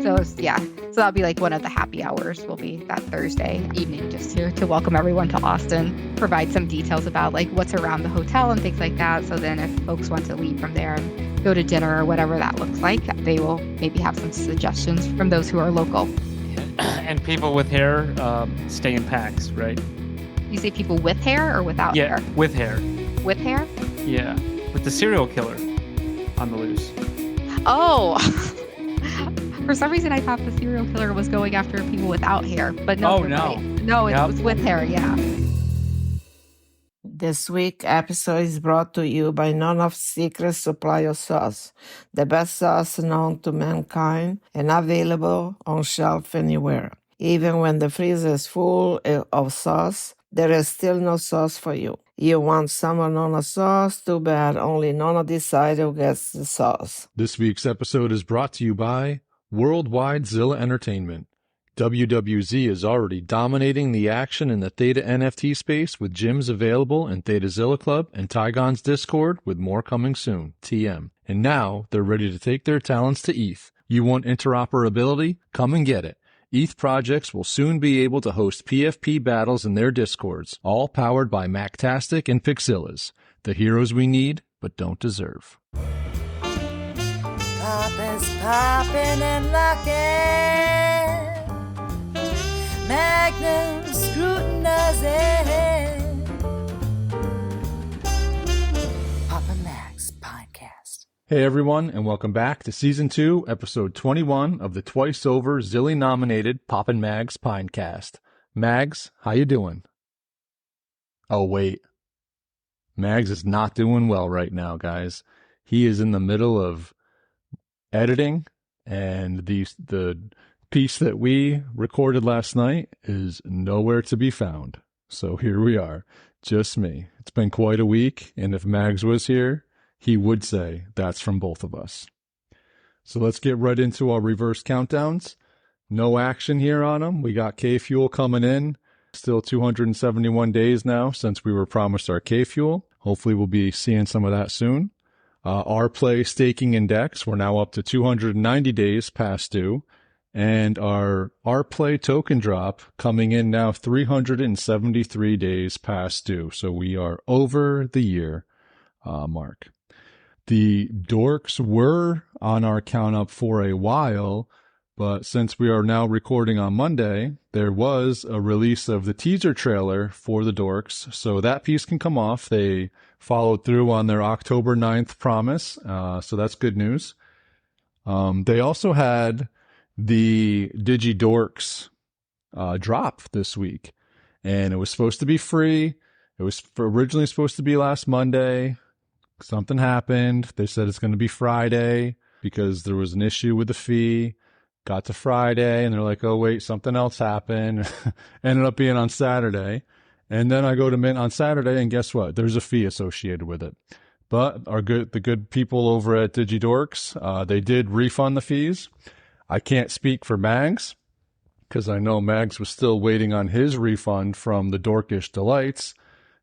So yeah, so that'll be like one of the happy hours will be that Thursday evening, just to welcome everyone to Austin, provide some details about like what's around the hotel and things like that. So then if folks want to leave from there and go to dinner or whatever that looks like, they will maybe have some suggestions from those who are local. And people with hair stay in packs, right? You say people with hair or without hair? Yeah, with hair. With hair? Yeah, with the serial killer on the loose. Oh, for some reason I thought the serial killer was going after people without hair, but no. Oh, no. Right. No, it was with hair, yeah. This week episode is brought to you by None of Secret Supply of Sauce, the best sauce known to mankind and available on shelf anywhere. Even when the freezer is full of sauce, there is still no sauce for you. You want some of Nona sauce? Too bad, only Nona decided who gets the sauce. This week's episode is brought to you by Worldwide Zilla Entertainment. WWZ is already dominating the action in the Theta NFT space with gyms available in Theta Zilla Club and ThetaCon's Discord with more coming soon, TM. And now they're ready to take their talents to ETH. You want interoperability? Come and get it. ETH projects will soon be able to host PFP battles in their Discords, all powered by Mactastic and Pixillas, the heroes we need but don't deserve. Poppin's poppin' and lockin', Magnum scrutinizing, Poppin' Max Podcast. Hey everyone, and welcome back to Season 2, Episode 21 of the twice-over Zilly-nominated Poppin' Mags Pinecast. Mags, how you doing? Oh, wait. Mags is not doing well right now, guys. He is in the middle of editing, and the piece that we recorded last night is nowhere to be found. So here we are, just me. It's been quite a week, and if Mags was here, he would say that's from both of us. So let's get right into our reverse countdowns. No action here on them. We got K-Fuel coming in. Still 271 days now since we were promised our K-Fuel. Hopefully we'll be seeing some of that soon. Our play staking index, we're now up to 290 days past due. And our play token drop coming in now 373 days past due. So we are over the year mark. The dorks were on our count up for a while, but since we are now recording on Monday, there was a release of the teaser trailer for the dorks. So that piece can come off. They followed through on their October 9th promise. So that's good news. They also had the DigiDorks drop this week, and it was supposed to be free. It was originally supposed to be last Monday. Something happened. They said it's going to be Friday because there was an issue with the fee. Got to Friday, and they're like, oh, wait, something else happened. Ended up being on Saturday. And then I go to Mint on Saturday, and guess what? There's a fee associated with it. But the good people over at DigiDorks, they did refund the fees. I can't speak for Mags, because I know Mags was still waiting on his refund from the Dorkish Delights.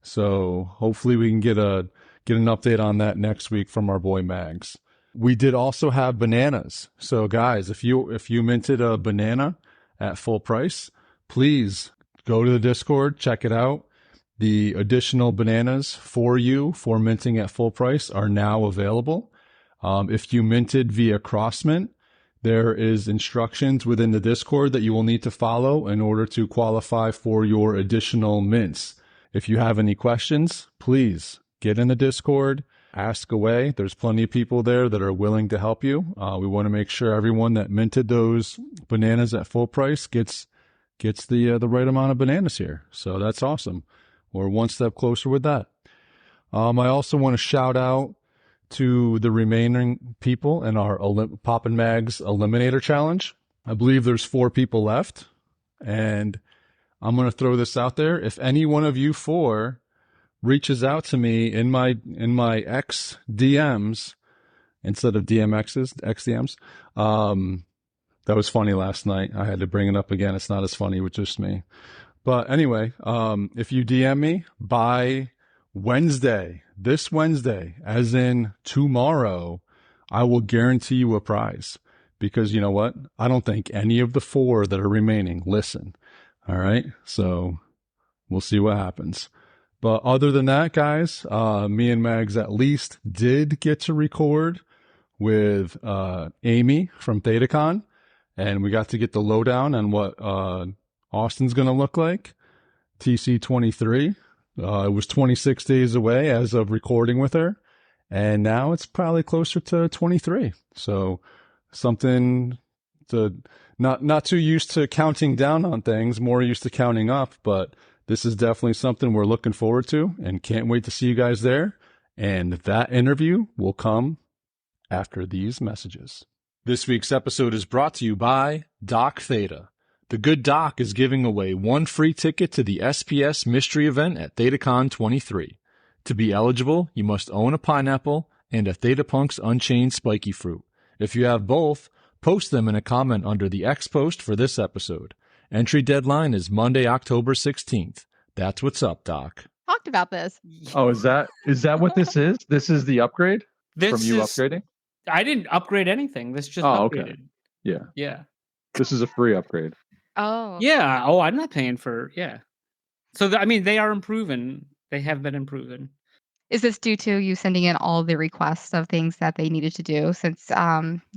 So hopefully we can get an update on that next week from our boy Mags. We did also have bananas. So guys, if you minted a banana at full price, please go to the Discord, check it out. The additional bananas for you for minting at full price are now available. If you minted via CrossMint, there is instructions within the Discord that you will need to follow in order to qualify for your additional mints. If you have any questions, please get in the Discord. Ask away. There's plenty of people there that are willing to help you. We want to make sure everyone that minted those bananas at full price gets the right amount of bananas here. So that's awesome. We're one step closer with that. I also want to shout out to the remaining people in our Poppin' Mags Eliminator Challenge. I believe there's 4 people left, and I'm going to throw this out there. If any one of you 4 reaches out to me in my X DMs instead of DMXs, X DMs. That was funny last night. I had to bring it up again. It's not as funny with just me. But anyway, if you DM me by Wednesday, this Wednesday, as in tomorrow, I will guarantee you a prize. because you know what? I don't think any of the 4 that are remaining listen. All right. So we'll see what happens. But other than that, guys, me and Mags at least did get to record with Amy from ThetaCon, and we got to get the lowdown on what Austin's going to look like. TC23. It was 26 days away as of recording with her, and now it's probably closer to 23. So something to not too used to counting down on things, more used to counting up, but this is definitely something we're looking forward to and can't wait to see you guys there. And that interview will come after these messages. This week's episode is brought to you by Doc Theta. The good doc is giving away 1 free ticket to the SPS mystery event at ThetaCon 23. To be eligible, you must own a pineapple and a Theta Punks Unchained Spiky Fruit. If you have both, post them in a comment under the X post for this episode. Entry deadline is Monday, October 16th. That's what's up, Doc. Talked about this. Oh, is that what this is? This is the upgrade This from you is, upgrading? I didn't upgrade anything. This just Oh, upgraded. okay. Yeah. Yeah. This is a free upgrade. Oh. Yeah. Oh, I'm not paying for. Yeah. So I mean, they are improving. They have been improving. Is this due to you sending in all the requests of things that they needed to do? Since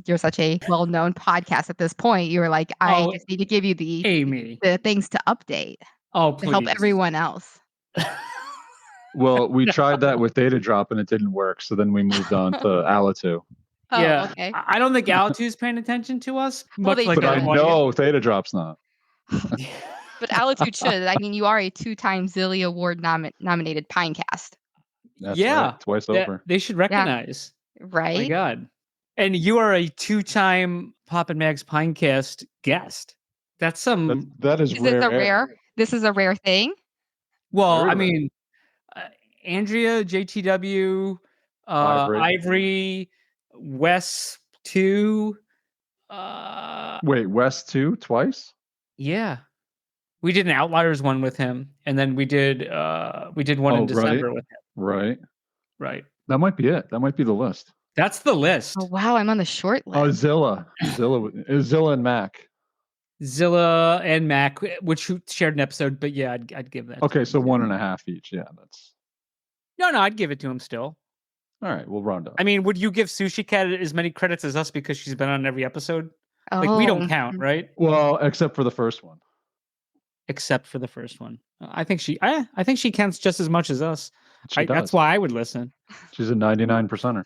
you're such a well-known podcast at this point, you were like, I just need to give you Amy. the things to update Oh, to please. help everyone else. Well, we tried that with Data Drop and it didn't work, so then we moved on to Ala2. Oh, Yeah. okay. I don't think Ala2's paying attention to us. Well, Much they like But I should. know Theta Drop's not. But Altitude should. I mean, you are a 2-time Zilly Award nominated Pinecast, That's Yeah. right. Twice over. They should recognize. My right? God. And you are a 2-time Pop and Mags Pinecast guest. That's some. That is Is this rare. a rare? This is a rare thing. Well, Very I rare. mean, Andrea, JTW, Ivory, Wes 2. Wait, West 2 twice? Yeah. We did an Outliers one with him, and then we did one in December with him. Right. Right. That might be it. That might be the list. That's the list. Oh wow, I'm on the short Oh, list. Zilla. Zilla and Mac. Zilla and Mac, which shared an episode, but yeah, I'd give that. Okay, to so him. 1.5 each. Yeah, that's No, I'd give it to him still. all right. We'll round up. I mean, would you give Sushi Cat as many credits as us because she's been on every episode? Oh, Like, we don't count, right? Well, except for the first one. Except for the first one. I think she counts just as much as us. She does. That's why I would listen. She's a 99%er.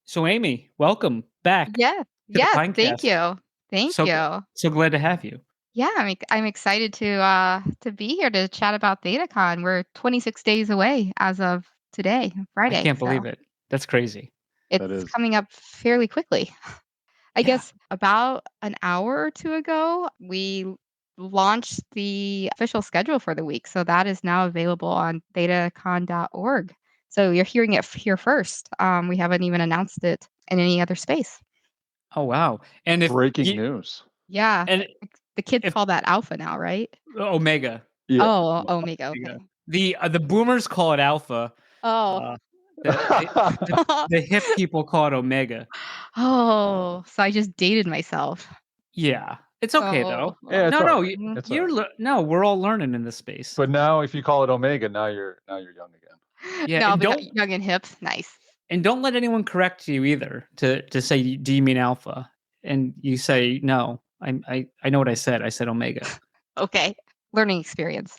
So Amy, welcome back. Yeah. the Yeah. Pinecast. Thank you. Thank So- you. So glad to have you. Yeah, I'm excited to be here to chat about ThetaCon. We're 26 days away as of today, Friday. I can't believe it. That's crazy. That It's is. coming up fairly quickly. I Yeah. guess about an hour or two ago, we launched the official schedule for the week. So that is now available on ThetaCon.org. So you're hearing it here first. We haven't even announced it in any other space. Oh wow. And if Breaking news. Yeah. and The kids if- call that alpha now, right? Omega. Yeah. Oh, Omega. Okay. The boomers call it alpha. Oh. The hip people call it omega. Oh, so I just dated myself. Yeah. It's okay Oh, though. Yeah, it's No, all right. Mm. It's all you're right. no, we're all learning in this space. But now, if you call it Omega, now you're young again. Yeah, No, and we got don't- young and hip. Nice. And don't let anyone correct you either to say, do you mean alpha? And you say, no, I know what I said. I said omega. Okay. Learning experience.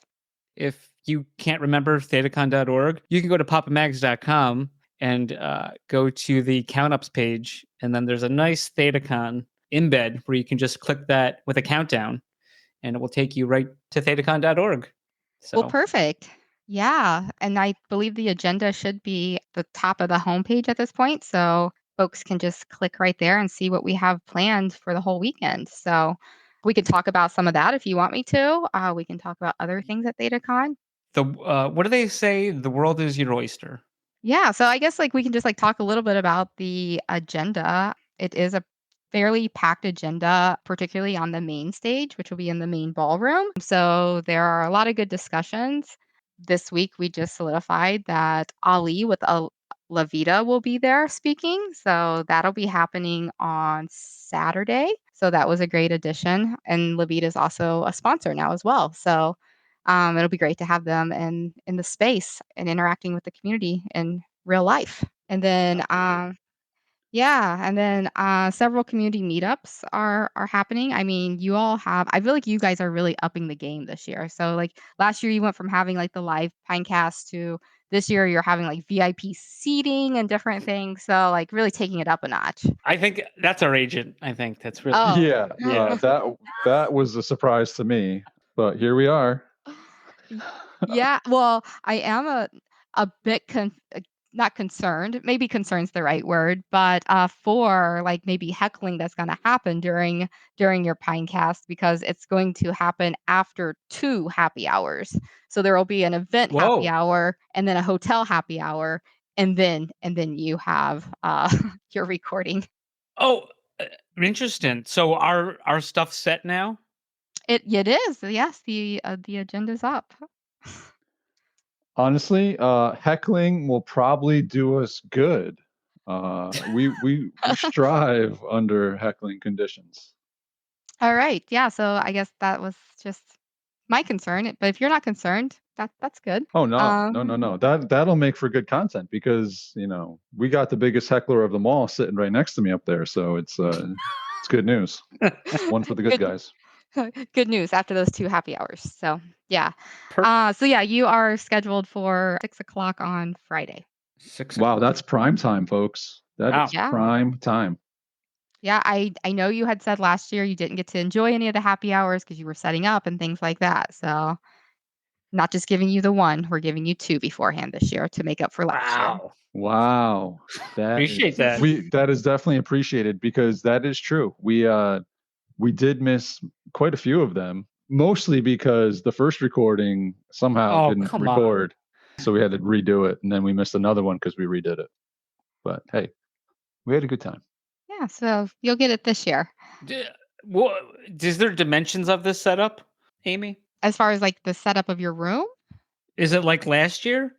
If you can't remember ThetaCon.org, you can go to papamags.com and go to the count ups page. And then there's a nice ThetaCon embed where you can just click that with a countdown and it will take you right to ThetaCon.org. So Well, perfect. Yeah. And I believe the agenda should be the top of the homepage at this point. So folks can just click right there and see what we have planned for the whole weekend. So we can talk about some of that if you want me to. We can talk about other things at ThetaCon. what do they say? The world is your oyster. Yeah, so I guess we can just talk a little bit about the agenda. It is a fairly packed agenda, particularly on the main stage, which will be in the main ballroom. So there are a lot of good discussions. This week we just solidified that Ali with Lavita will be there speaking. So that'll be happening on Saturday. So that was a great addition. And Lavita is also a sponsor now as well. So it'll be great to have them in the space and interacting with the community in real life. And then several community meetups are happening. I mean, I feel like you guys are really upping the game this year. So like last year you went from having like the live Pinecast to this year you're having like VIP seating and different things. So like really taking it up a notch. I think that's our agent. I think that's really. Oh. Yeah, Yeah. that was a surprise to me, but here we are. Yeah, well, I am a bit not concerned. Maybe concerned's the right word, but for like maybe heckling that's going to happen during your Pinecast because it's going to happen after 2 happy hours. So there will be an event happy Whoa. hour and then a hotel happy hour and then you have your recording. Oh, interesting. So our stuff's set now. It is. Yes, the agenda's up. Honestly, heckling will probably do us good. We strive under heckling conditions. All right. Yeah. So I guess that was just my concern. But if you're not concerned, that's good. Oh no. That'll make for good content because we got the biggest heckler of them all sitting right next to me up there. So it's good news. One for the good guys. Good news after those 2 happy hours. So yeah. Perfect. So yeah, you are scheduled for 6:00 on Friday. 6 Wow, o'clock. that's prime time, folks. That Wow. is Yeah. prime time. Yeah, I know you had said last year you didn't get to enjoy any of the happy hours because you were setting up and things like that. So not just giving you the 1, we're giving you 2 beforehand this year to make up for last year. Wow. Appreciate that. That is definitely appreciated because that is true. We did miss quite a few of them, mostly because the first recording somehow didn't come record. So we had to redo it, and then we missed another one because we redid it. But hey, we had a good time. Yeah, so you'll get it this year. Is there dimensions of this setup, Amy? As far as like the setup of your room? Is it like last year?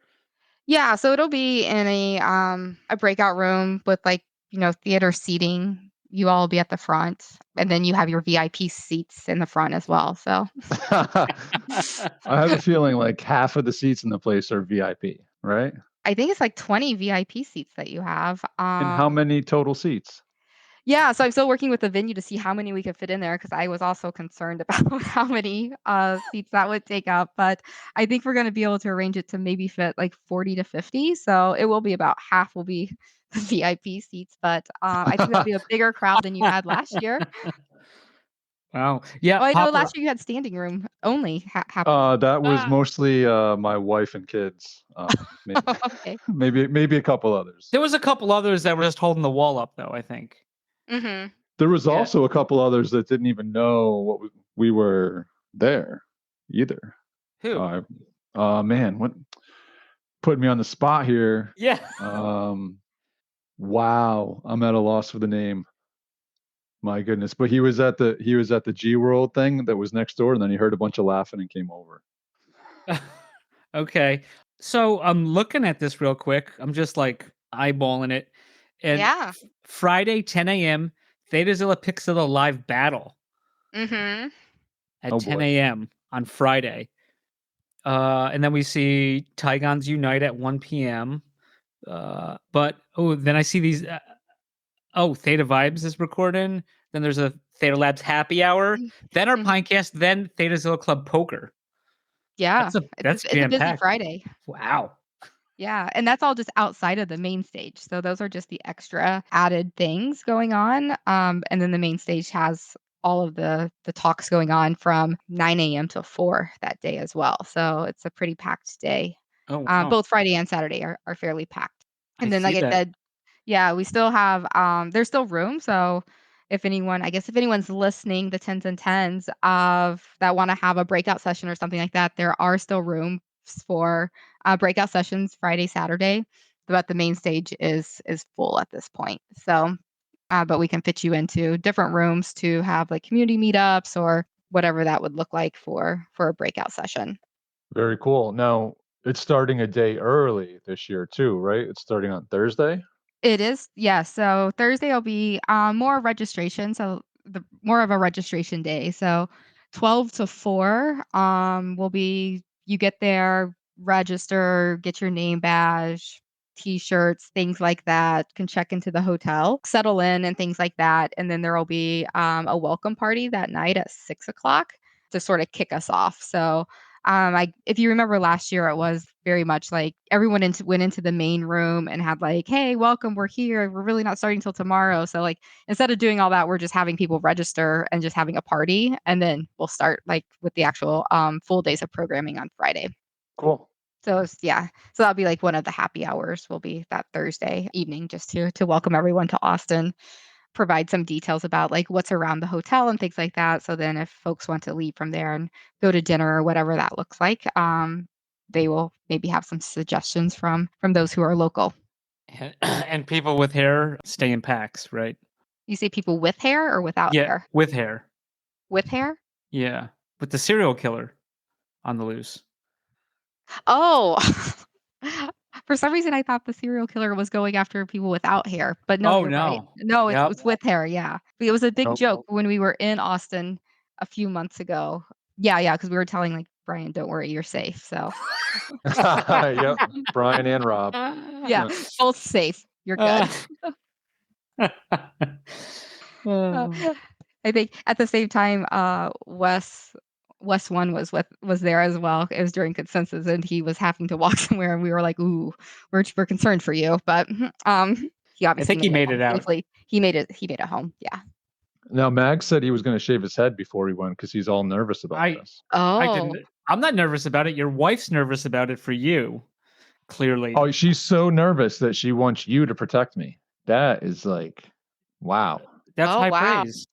Yeah, so it'll be in a breakout room with like, theater seating. You all will be at the front, and then you have your VIP seats in the front as well. So I have a feeling like half of the seats in the place are VIP, right? I think it's like 20 VIP seats that you have. And how many total seats? Yeah, so I'm still working with the venue to see how many we can fit in there because I was also concerned about how many seats that would take up. But I think we're going to be able to arrange it to maybe fit like 40 to 50. So it will be about half will be the VIP seats. But I think that'll be a bigger crowd than you had last year. Wow. Yeah. Oh, I know last year you had standing room only happening. That was mostly my wife and kids. Maybe, Okay. maybe a couple others. There was a couple others that were just holding the wall up, though, I think. Mm-hmm. There was also a couple others that didn't even know what we were there either. Who? Man, what put me on the spot here? Yeah. Wow, I'm at a loss for the name. My goodness, but he was at the G World thing that was next door, and then he heard a bunch of laughing and came over. Okay, so I'm looking at this real quick. I'm just like eyeballing it, and Yeah. Friday 10 a.m. ThetaZilla Pixilla live battle Mm-hmm. at 10 a.m. on Friday, and then we see Tigons Unite at 1 p.m. But then I see these. Theta Vibes is recording. Then there's a Theta Labs happy hour. Then our Pinecast. Then ThetaZilla Club Poker. Yeah, That's it's a busy Friday. Wow. Yeah, and that's all just outside of the main stage. So those are just the extra added things going on. And then the main stage has all of the talks going on from 9 a.m. till 4 that day as well. So it's a pretty packed day. Oh, wow. Both Friday and Saturday are fairly packed. And then, like I that. said, yeah, we still have there's still room. So if anyone's listening, the 10s and 10s of that want to have a breakout session or something like that, there are still rooms for breakout sessions Friday, Saturday, but the main stage is full at this point. So, but we can fit you into different rooms to have like community meetups or whatever that would look like for a breakout session. Very cool. Now, It's starting a day early this year too, right? It's starting on Thursday. It is, yeah. So Thursday will be more registration. So the more of a registration day. So 12 to 4 will be you get there, register, get your name badge, t-shirts, things like that, can check into the hotel, settle in and things like that. And then there will be a welcome party that night at 6 o'clock to sort of kick us off. So if you remember last year, it was very much like everyone went into the main room and had like, "Hey, welcome, we're here. We're really not starting till tomorrow." So like instead of doing all that, we're just having people register and just having a party, and then we'll start like with the actual full days of programming on Friday. Cool. So yeah, so that'll be like one of the happy hours. Will be that Thursday evening, just to welcome everyone to Austin, provide some details about like what's around the hotel and things like that. So then if folks want to leave from there and go to dinner or whatever that looks like, they will maybe have some suggestions from those who are local. And people with hair stay in packs, right? You say people with hair or without Yeah, hair? with hair. With hair? Yeah, with the serial killer on the loose. Oh. For some reason, I thought the serial killer was going after people without hair, but no, Oh you're right. no. No, Yep. it's with hair. Yeah, it was a big Nope. joke when we were in Austin a few months ago. Yeah, because we were telling like Brian, "Don't worry, you're safe." So Yep. Brian and Rob. yeah, both safe. You're good. Oh. I think at the same time, Wes One was there as well. It was during consensus, and he was having to walk somewhere, and we were like, "Ooh, we're concerned for you." But he obviously think he made home it out. safely. He made it home. Yeah. Now, Mag said he was going to shave his head before he went because he's all nervous about this. I Oh, didn't. I'm not nervous about it. Your wife's nervous about it for you. Clearly. Oh, she's so nervous that she wants you to protect me. That is like, wow. That's Oh, high wow. praise,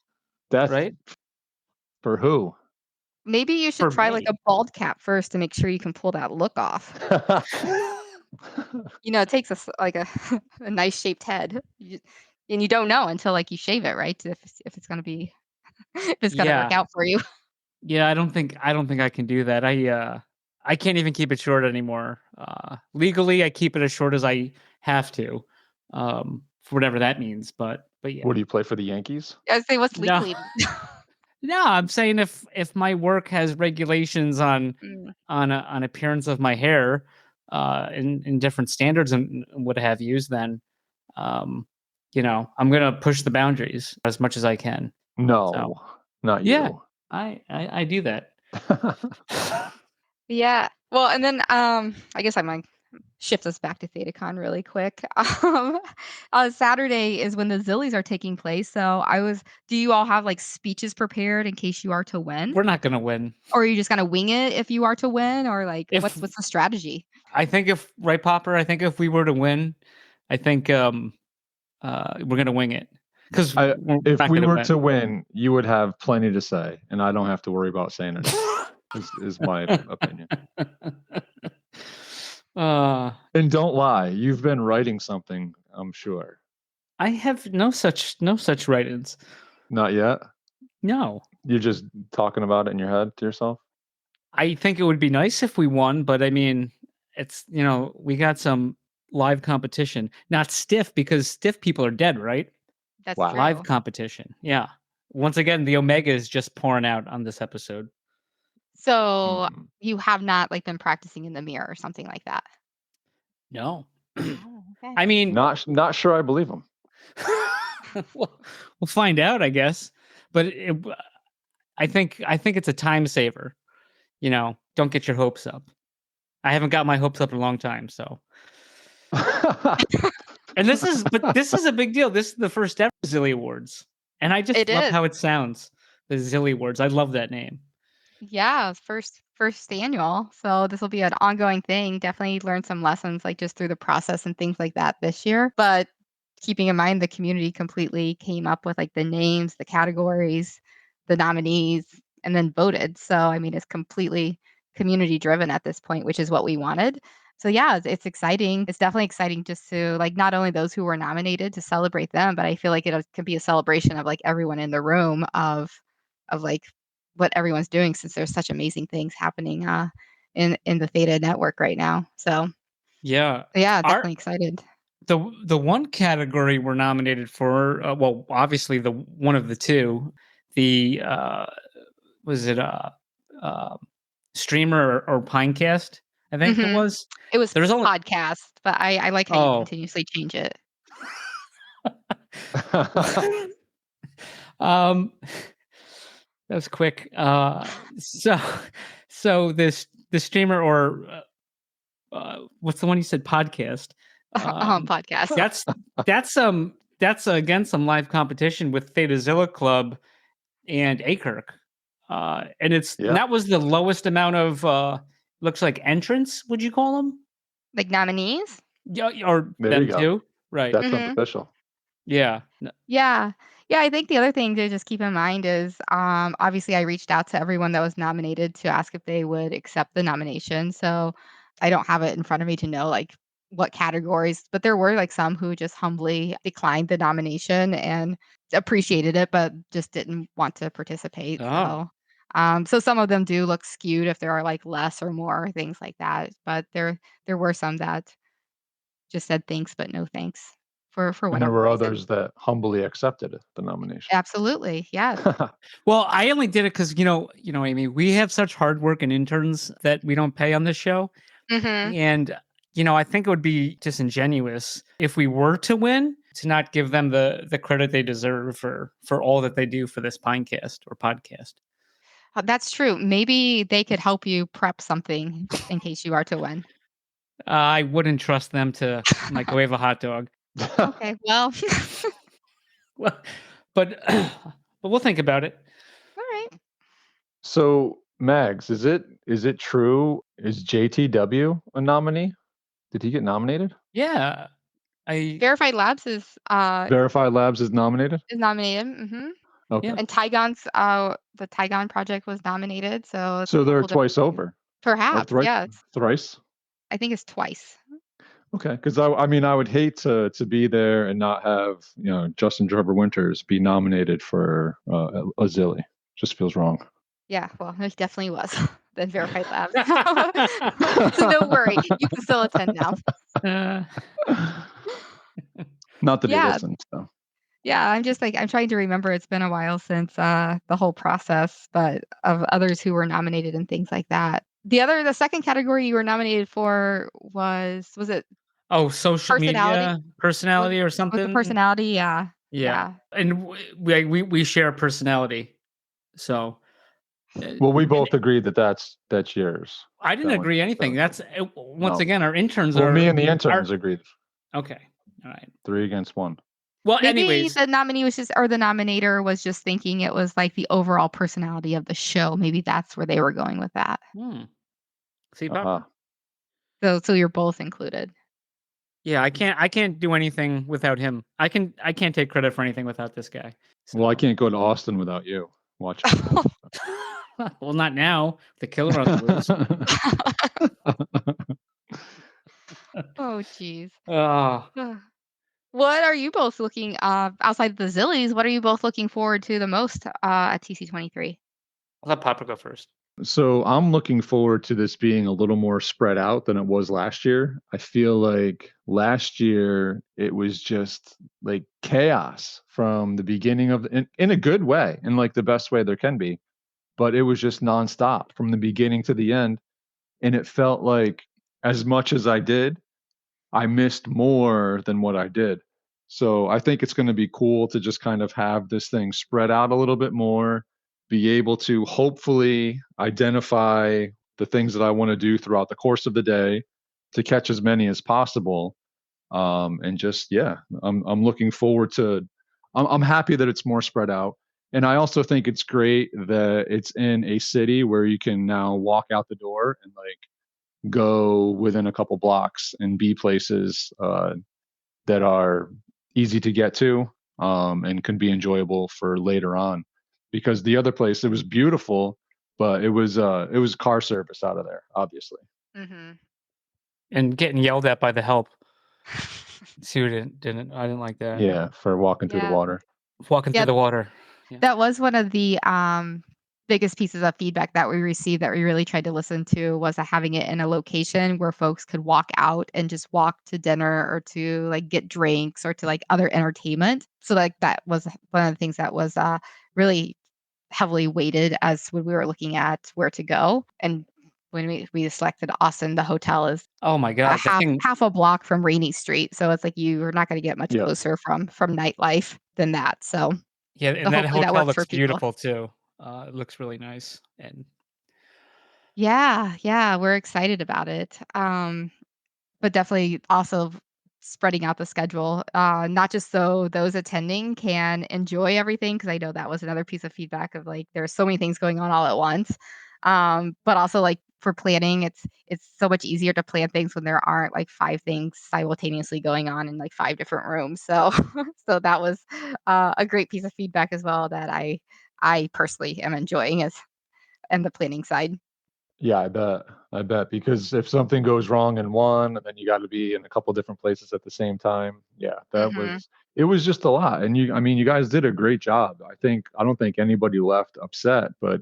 That's right? for who? maybe you should For try like me. a bald cap first to make sure you can pull that look off. It takes like a a nice shaped head, and you don't know until like you shave it, right? If it's gonna be if it's gonna work Yeah. out for you. Yeah, I don't think I can do that. I can't even keep it short anymore. Legally, I keep it as short as I have to, for whatever that means. But yeah. What do you play for the Yankees? I say what's No. legally. No, I'm saying if my work has regulations on Mm. on appearance of my hair, in different standards and what have yous, then I'm gonna push the boundaries as much as I can. No, not Yeah. you. I do that. Yeah. Well, and then I guess I might shift us back to ThetaCon really quick. Saturday is when the Zillies are taking place. So do you all have like speeches prepared in case you are to win? We're not gonna win. Or are you just gonna wing it if you are to win? Or like If- what's the strategy? I think Popper, I think if we were to win, I think we're gonna wing it. Because if we were to win, you would have plenty to say, and I don't have to worry about saying it. is my opinion. And don't lie, you've been writing something, I'm sure. I have no such write-ins. Not yet? No. You're just talking about it in your head to yourself? I think it would be nice if we won, but I mean, it's we got some live competition. Not stiff, because stiff people are dead, right? That's Wow. true. Live competition. Yeah. Once again, the Omega is just pouring out on this episode. So you have not like been practicing in the mirror or something like that. No. Oh, okay. I mean, Not sure I believe him. we'll find out, I guess. But I think it's a time saver. Don't get your hopes up. I haven't got my hopes up in a long time, so. And this is a big deal. This is the first ever Zilly Awards, and I just love how it sounds. The Zilly Awards. I love that name. Yeah, first annual. So this will be an ongoing thing. Definitely learn some lessons like just through the process and things like that this year. But keeping in mind the community completely came up with like the names, the categories, the nominees, and then voted. So I mean it's completely community driven at this point, which is what we wanted. So yeah, it's exciting. It's definitely exciting just to like not only those who were nominated to celebrate them, but I feel like it can be a celebration of like everyone in the room of like what everyone's doing, since there's such amazing things happening in the Theta network right now. So Yeah. yeah, Our definitely excited. the one category we're nominated for, well, obviously the one of the two, the was it streamer or Pinecast? I think it Mhm. was. It was There's only podcast, but I like how you continuously change it. um that's quick. So this the streamer or what's the one you said, podcast? Podcast. That's again some live competition with Thetazilla Club and Akirk. And that was the lowest amount of looks like entrants, would you call them? Like nominees? Yeah, or There them you go. too. Right. That's Mhm. unofficial. Yeah. Yeah. Yeah, I think the other thing to just keep in mind is obviously I reached out to everyone that was nominated to ask if they would accept the nomination. So I don't have it in front of me to know like what categories, but there were like some who just humbly declined the nomination and appreciated it, but just didn't want to participate. Oh. So some of them do look skewed if there are like less or more things like that. But there were some that just said thanks, but no thanks for And there whatever were reason. others that humbly accepted the nomination. Absolutely. Yeah. Well, I only did it because Amy, we have such hard work and interns that we don't pay on this show. Mhm. And I think it would be disingenuous if we were to win to not give them the credit they deserve for all that they do for this Pinecast or podcast. That's true. Maybe they could help you prep something in case you are to win. I wouldn't trust them to microwave a hot dog. Okay. Well. Well, but we'll think about it. All right. So, Mags, is it true? Is JTW a nominee? Did he get nominated? Yeah. Verified Labs is Verified Labs is nominated? nominated. Mhm. Okay. Yeah. And Tygon's the Tygon project was nominated. So they're cool to- twice over. Perhaps. Or Yes. Thrice? I think it's twice. Okay, because I mean, I would hate to be there and not have Justin Trevor Winters be nominated for a Zilly. Just feels wrong. Yeah. Well, he definitely was. Then Verified Labs. So don't worry. You can still attend now. Not that he Yeah. listens. So. Yeah, I'm trying to remember. It's been a while since the whole process, but of others who were nominated and things like that. The second category you were nominated for was it social media personality or was something? the personality? Yeah. Yeah. And we share personality. So well, we both agree that that's yours. I didn't agree anything. That's once again, our interns are. Well, me and the interns agreed. Okay. All right. 3 against 1. Well, maybe anyways, the nominee was the nominator was just thinking it was like the overall personality of the show. Maybe that's where they were going with that. See, Papa? So you're both included. Yeah, I can't do anything without him. I can't take credit for anything without this guy. So. Well, I can't go to Austin without you. Watch. Well, not now. The killer on the loose. Oh, jeez. What are you both looking outside the Zillies? What are you both looking forward to the most at TC23? I'll let Papa go first. So I'm looking forward to this being a little more spread out than it was last year. I feel like last year it was just like chaos from the beginning of in a good way, in like the best way there can be. But it was just nonstop from the beginning to the end. And it felt like as much as I did, I missed more than what I did. So I think it's going to be cool to just kind of have this thing spread out a little bit more, be able to hopefully identify the things that I want to do throughout the course of the day to catch as many as possible. And just, I'm looking forward to, I'm happy that it's more spread out. And I also think it's great that it's in a city where you can now walk out the door and like go within a couple blocks and be places that are easy to get to and can be enjoyable for later on. Because the other place, it was beautiful, but it was car service out of there, obviously. Mm-hmm. And getting yelled at by the help. Sue didn't. I didn't like that. Yeah, for walking through the water. Walking through the water. Yeah. That was one of the biggest pieces of feedback that we received that we really tried to listen to was having it in a location where folks could walk out and just walk to dinner or to like get drinks or to like other entertainment. So like that was one of the things that was really heavily weighted as when we were looking at where to go. And when we selected Austin, the hotel is Oh my a God, that thing. half a block from Rainy Street. So it's like you are not going to get much Yeah. closer from nightlife than that. So Yeah, and that hopefully that hotel works for looks people. beautiful too. It looks really nice. And Yeah, we're excited about it. But definitely also spreading out the schedule, not just so those attending can enjoy everything, because I know that was another piece of feedback of like there's so many things going on all at once. But also like for planning, it's so much easier to plan things when there aren't like 5 things simultaneously going on in like 5 different rooms. So so that was a great piece of feedback as well that I personally am enjoying as and the planning side. Yeah, I bet. I bet because if something goes wrong in one, and then you got to be in a couple different places at the same time. Yeah, Mhm. it was just a lot. And I mean, you guys did a great job. I don't think anybody left upset, but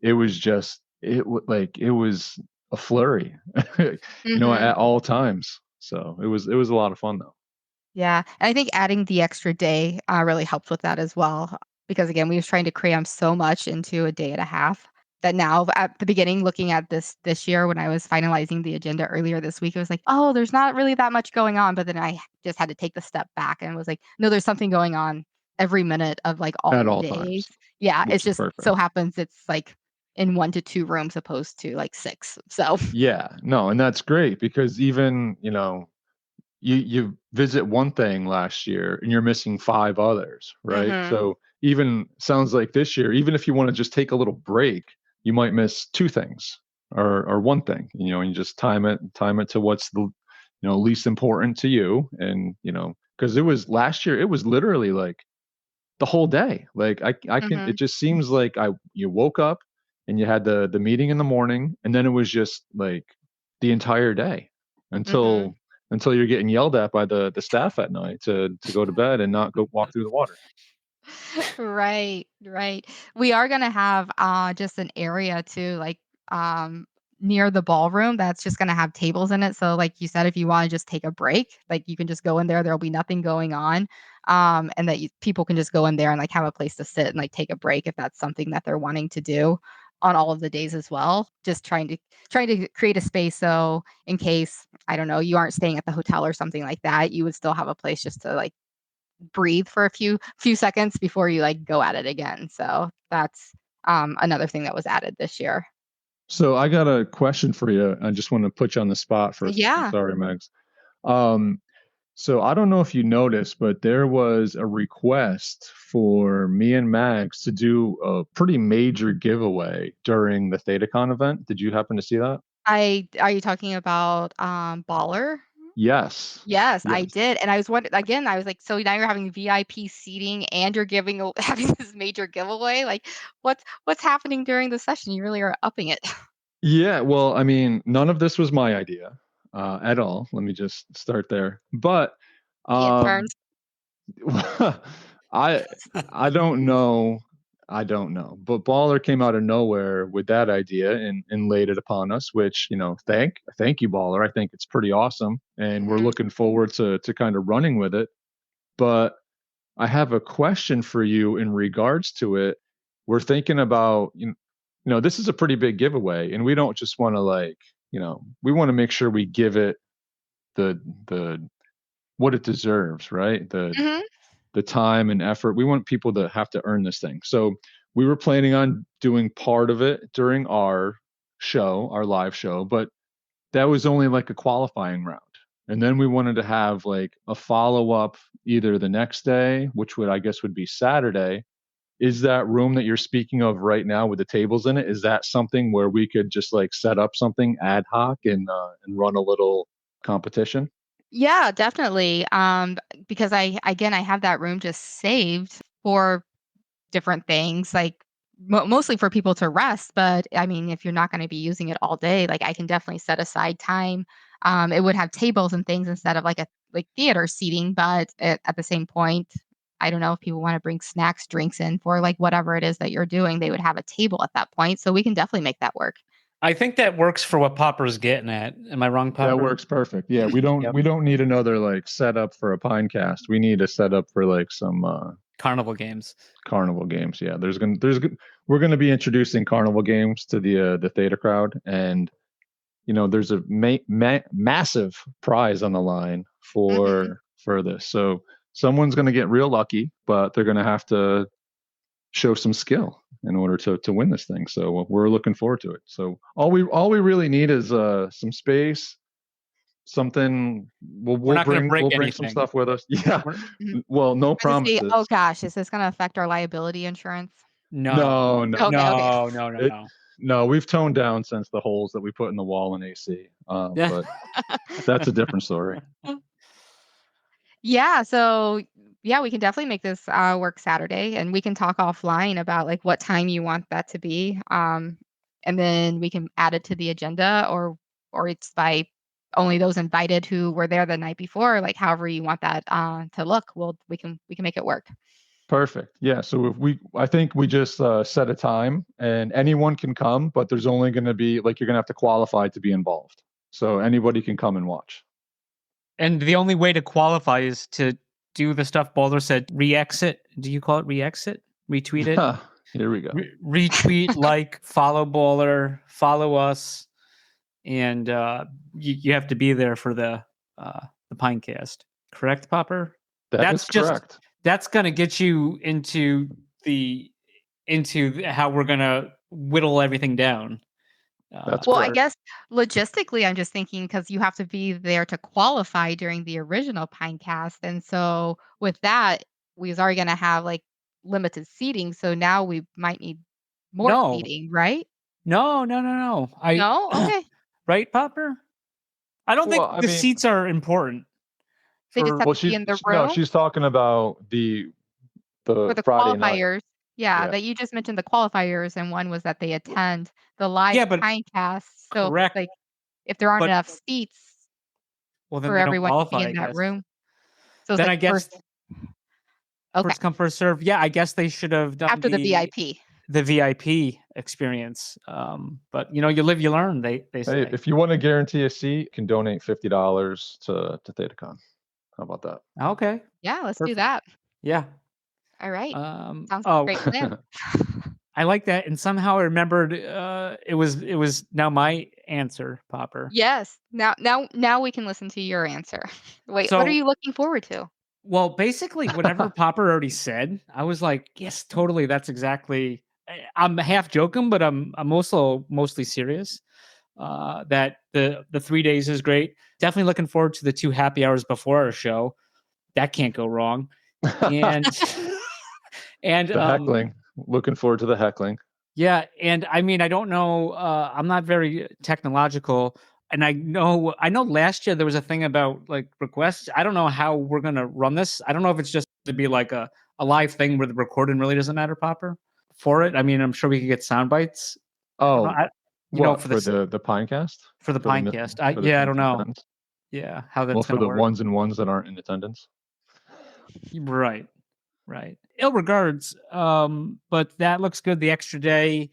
it was just like it was a flurry, Mhm. at all times. So it was a lot of fun though. Yeah, and I think adding the extra day, really helped with that as well, because again, we was trying to cram so much into a day and a half that now at the beginning, looking at this year when I was finalizing the agenda earlier this week, it was like, "Oh, there's not really that much going on," but then I just had to take the step back and was like, "No, there's something going on every minute of, like, all At the all days." times, Yeah, it's which is just so perfect. happens it's, like, in 1 to 2 rooms opposed to, like, 6, so Yeah, no, and that's great because even, you visit one thing last year and you're missing 5 others, right? Mhm, So even sounds like this year, even if you want to just take a little break, you might miss 2 things or one thing, and you just time it to what's the least important to you. And because it was last year, it was literally like the whole day. Like I can it mhm, just seems like you woke up and you had the meeting in the morning, and then it was just like the entire day mhm. until you're getting yelled at by the staff at night to go to bed and not go walk through the water. Right, right. We are gonna have, just an area too, like, near the ballroom that's just gonna have tables in it, so, like you said, if you wanna just take a break, like, you can just go in there, there'll be nothing going on, and that you people can just go in there and, like, have a place to sit and, like, take a break if that's something that they're wanting to do on all of the days as well. Just trying to create a space so in case, I don't know, you aren't staying at the hotel or something like that, you would still have a place just to, like, breathe for a few seconds before you, like, go at it again. So that's, another thing that was added this year. So I got a question for you. I just want to put you on the spot for a second. Yeah. Sorry, Max. Um, so I don't know if you noticed, but there was a request for me and Max to do a pretty major giveaway during the ThetaCon event. Did you happen to see that? I Are you talking about, Baller? Yes. Yes, I Yes. did, and I was wondering again, I was like, "So now you're having VIP seating and you're giving a having this major giveaway? Like, what's happening during the session? You really are upping it." Yeah. Well, I mean, none of this was my idea at all. Let me just start there. But The um, interns. I I don't know. I don't know. But Baller came out of nowhere with that idea and laid it upon us, which, thank you, Baller. I think it's pretty awesome. And we're Mhm, looking forward to kind of running with it. But I have a question for you in regards to it. We're thinking about, this is a pretty big giveaway, and we don't just want to we want to make sure we give it the what it deserves, right? mhm. The time and effort. We want people to have to earn this thing. So we were planning on doing part of it during our live show, but that was only like a qualifying round. And then we wanted to have like a follow up either the next day, which I guess would be Saturday. Is that room that you're speaking of right now with the tables in it? Is that something where we could just like set up something ad hoc and run a little competition? Yeah, definitely, because I have that room just saved for different things, like, mostly for people to rest, but, I mean, if you're not gonna be using it all day, like, I can definitely set aside time. It would have tables and things instead of, like, a like, theater seating, but at the same point I don't know if people want to bring snacks, drinks in for like whatever it is that you're doing, they would have a table at that point. So we can definitely make that work. I think that works for what Popper's getting at. Am I wrong, Popper? That works perfect. Yeah, we don't need another like setup for a Pinecast. We need a setup for like some Carnival games. Carnival games. Yeah, we're gonna be introducing carnival games to the Theta crowd, and there's a massive prize on the line for this. So someone's gonna get real lucky, but they're gonna have to show some skill in order to win this thing. So we're looking forward to it. So all we really need is some space, something. We'll not gonna bring break some anything. stuff with us. Yeah. Mhm. Well, no I was gonna say, promises. oh gosh, is this going to affect our liability insurance? No. Okay. No, we've toned down since the holes that we put in the wall in AC. Yeah. But that's a different story. Yeah, so yeah, we can definitely make this work Saturday, and we can talk offline about like what time you want that to be. And then we can add it to the agenda, or it's by only those invited who were there the night before, like however you want that to look. We can make it work. Perfect. Yeah. So I think we just set a time, and anyone can come, but there's only going to be like you're going to have to qualify to be involved. So anybody can come and watch. And the only way to qualify is to do the stuff Boulder said, re-exit. Do you call it re-exit? Retweet it? Here we go. Retweet, like, follow Bowler, follow us, and you have to be there for the Pinecast. Correct, Popper? That's correct. That's gonna get you into how we're gonna whittle everything down. That's Well, I correct. guess logistically, I'm just thinking because you have to be there to qualify during the original Pinecast, and so with that, we was already going to have like limited seating. So now we might need more No. seating, right? No. No, okay. Right, Popper? I don't think the seats are important. They just have to be in the room. No, she's talking about the for the Friday night. qualifiers. Yeah, that you just mentioned the qualifiers, and one was that they attend the live Pinecast. So, correct. like, if there aren't enough seats well, then for they don't everyone qualify, to be in that room, so then it's like I guess first come, first serve. Yeah, I guess they should have done after the VIP. The VIP experience. But you live, you learn. They say. Hey, if you want to guarantee a seat, you can donate $50 to ThetaCon. How about that? Okay. Yeah, let's do that. Yeah. All right. Sounds like a great plan. I like that, and somehow I remembered it was now my answer, Popper. Yes. Now we can listen to your answer. Wait, what are you looking forward to? Well, basically, whatever Popper already said, I was like, yes, totally. That's exactly. I'm half joking, but I'm also mostly serious. That the 3 days is great. Definitely looking forward to the 2 happy hours before our show. That can't go wrong. And the heckling. Looking forward to the heckling. Yeah, and I mean, I don't know. I'm not very technological, and I know last year there was a thing about like requests. I don't know how we're gonna run this. I don't know if it's just to be like a live thing where the recording really doesn't matter, Popper. For it, I mean, I'm sure we could get sound bites. Oh, for the Pinecast? For the Pinecast, I don't know. Friends? Yeah, how that's for the ones and ones that aren't in attendance. Right. Ill regards. But that looks good. The extra day,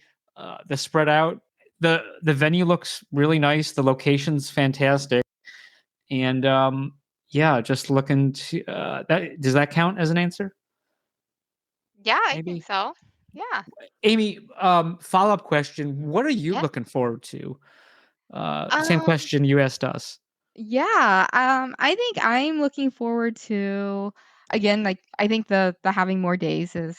the spread out, the venue looks really nice. The location's fantastic, and just looking to that. Does that count as an answer? Yeah, I think so. Yeah. Amy, follow-up question. What are you looking forward to? Same question you asked us. Yeah, I think I'm looking forward to, again, like I think the having more days is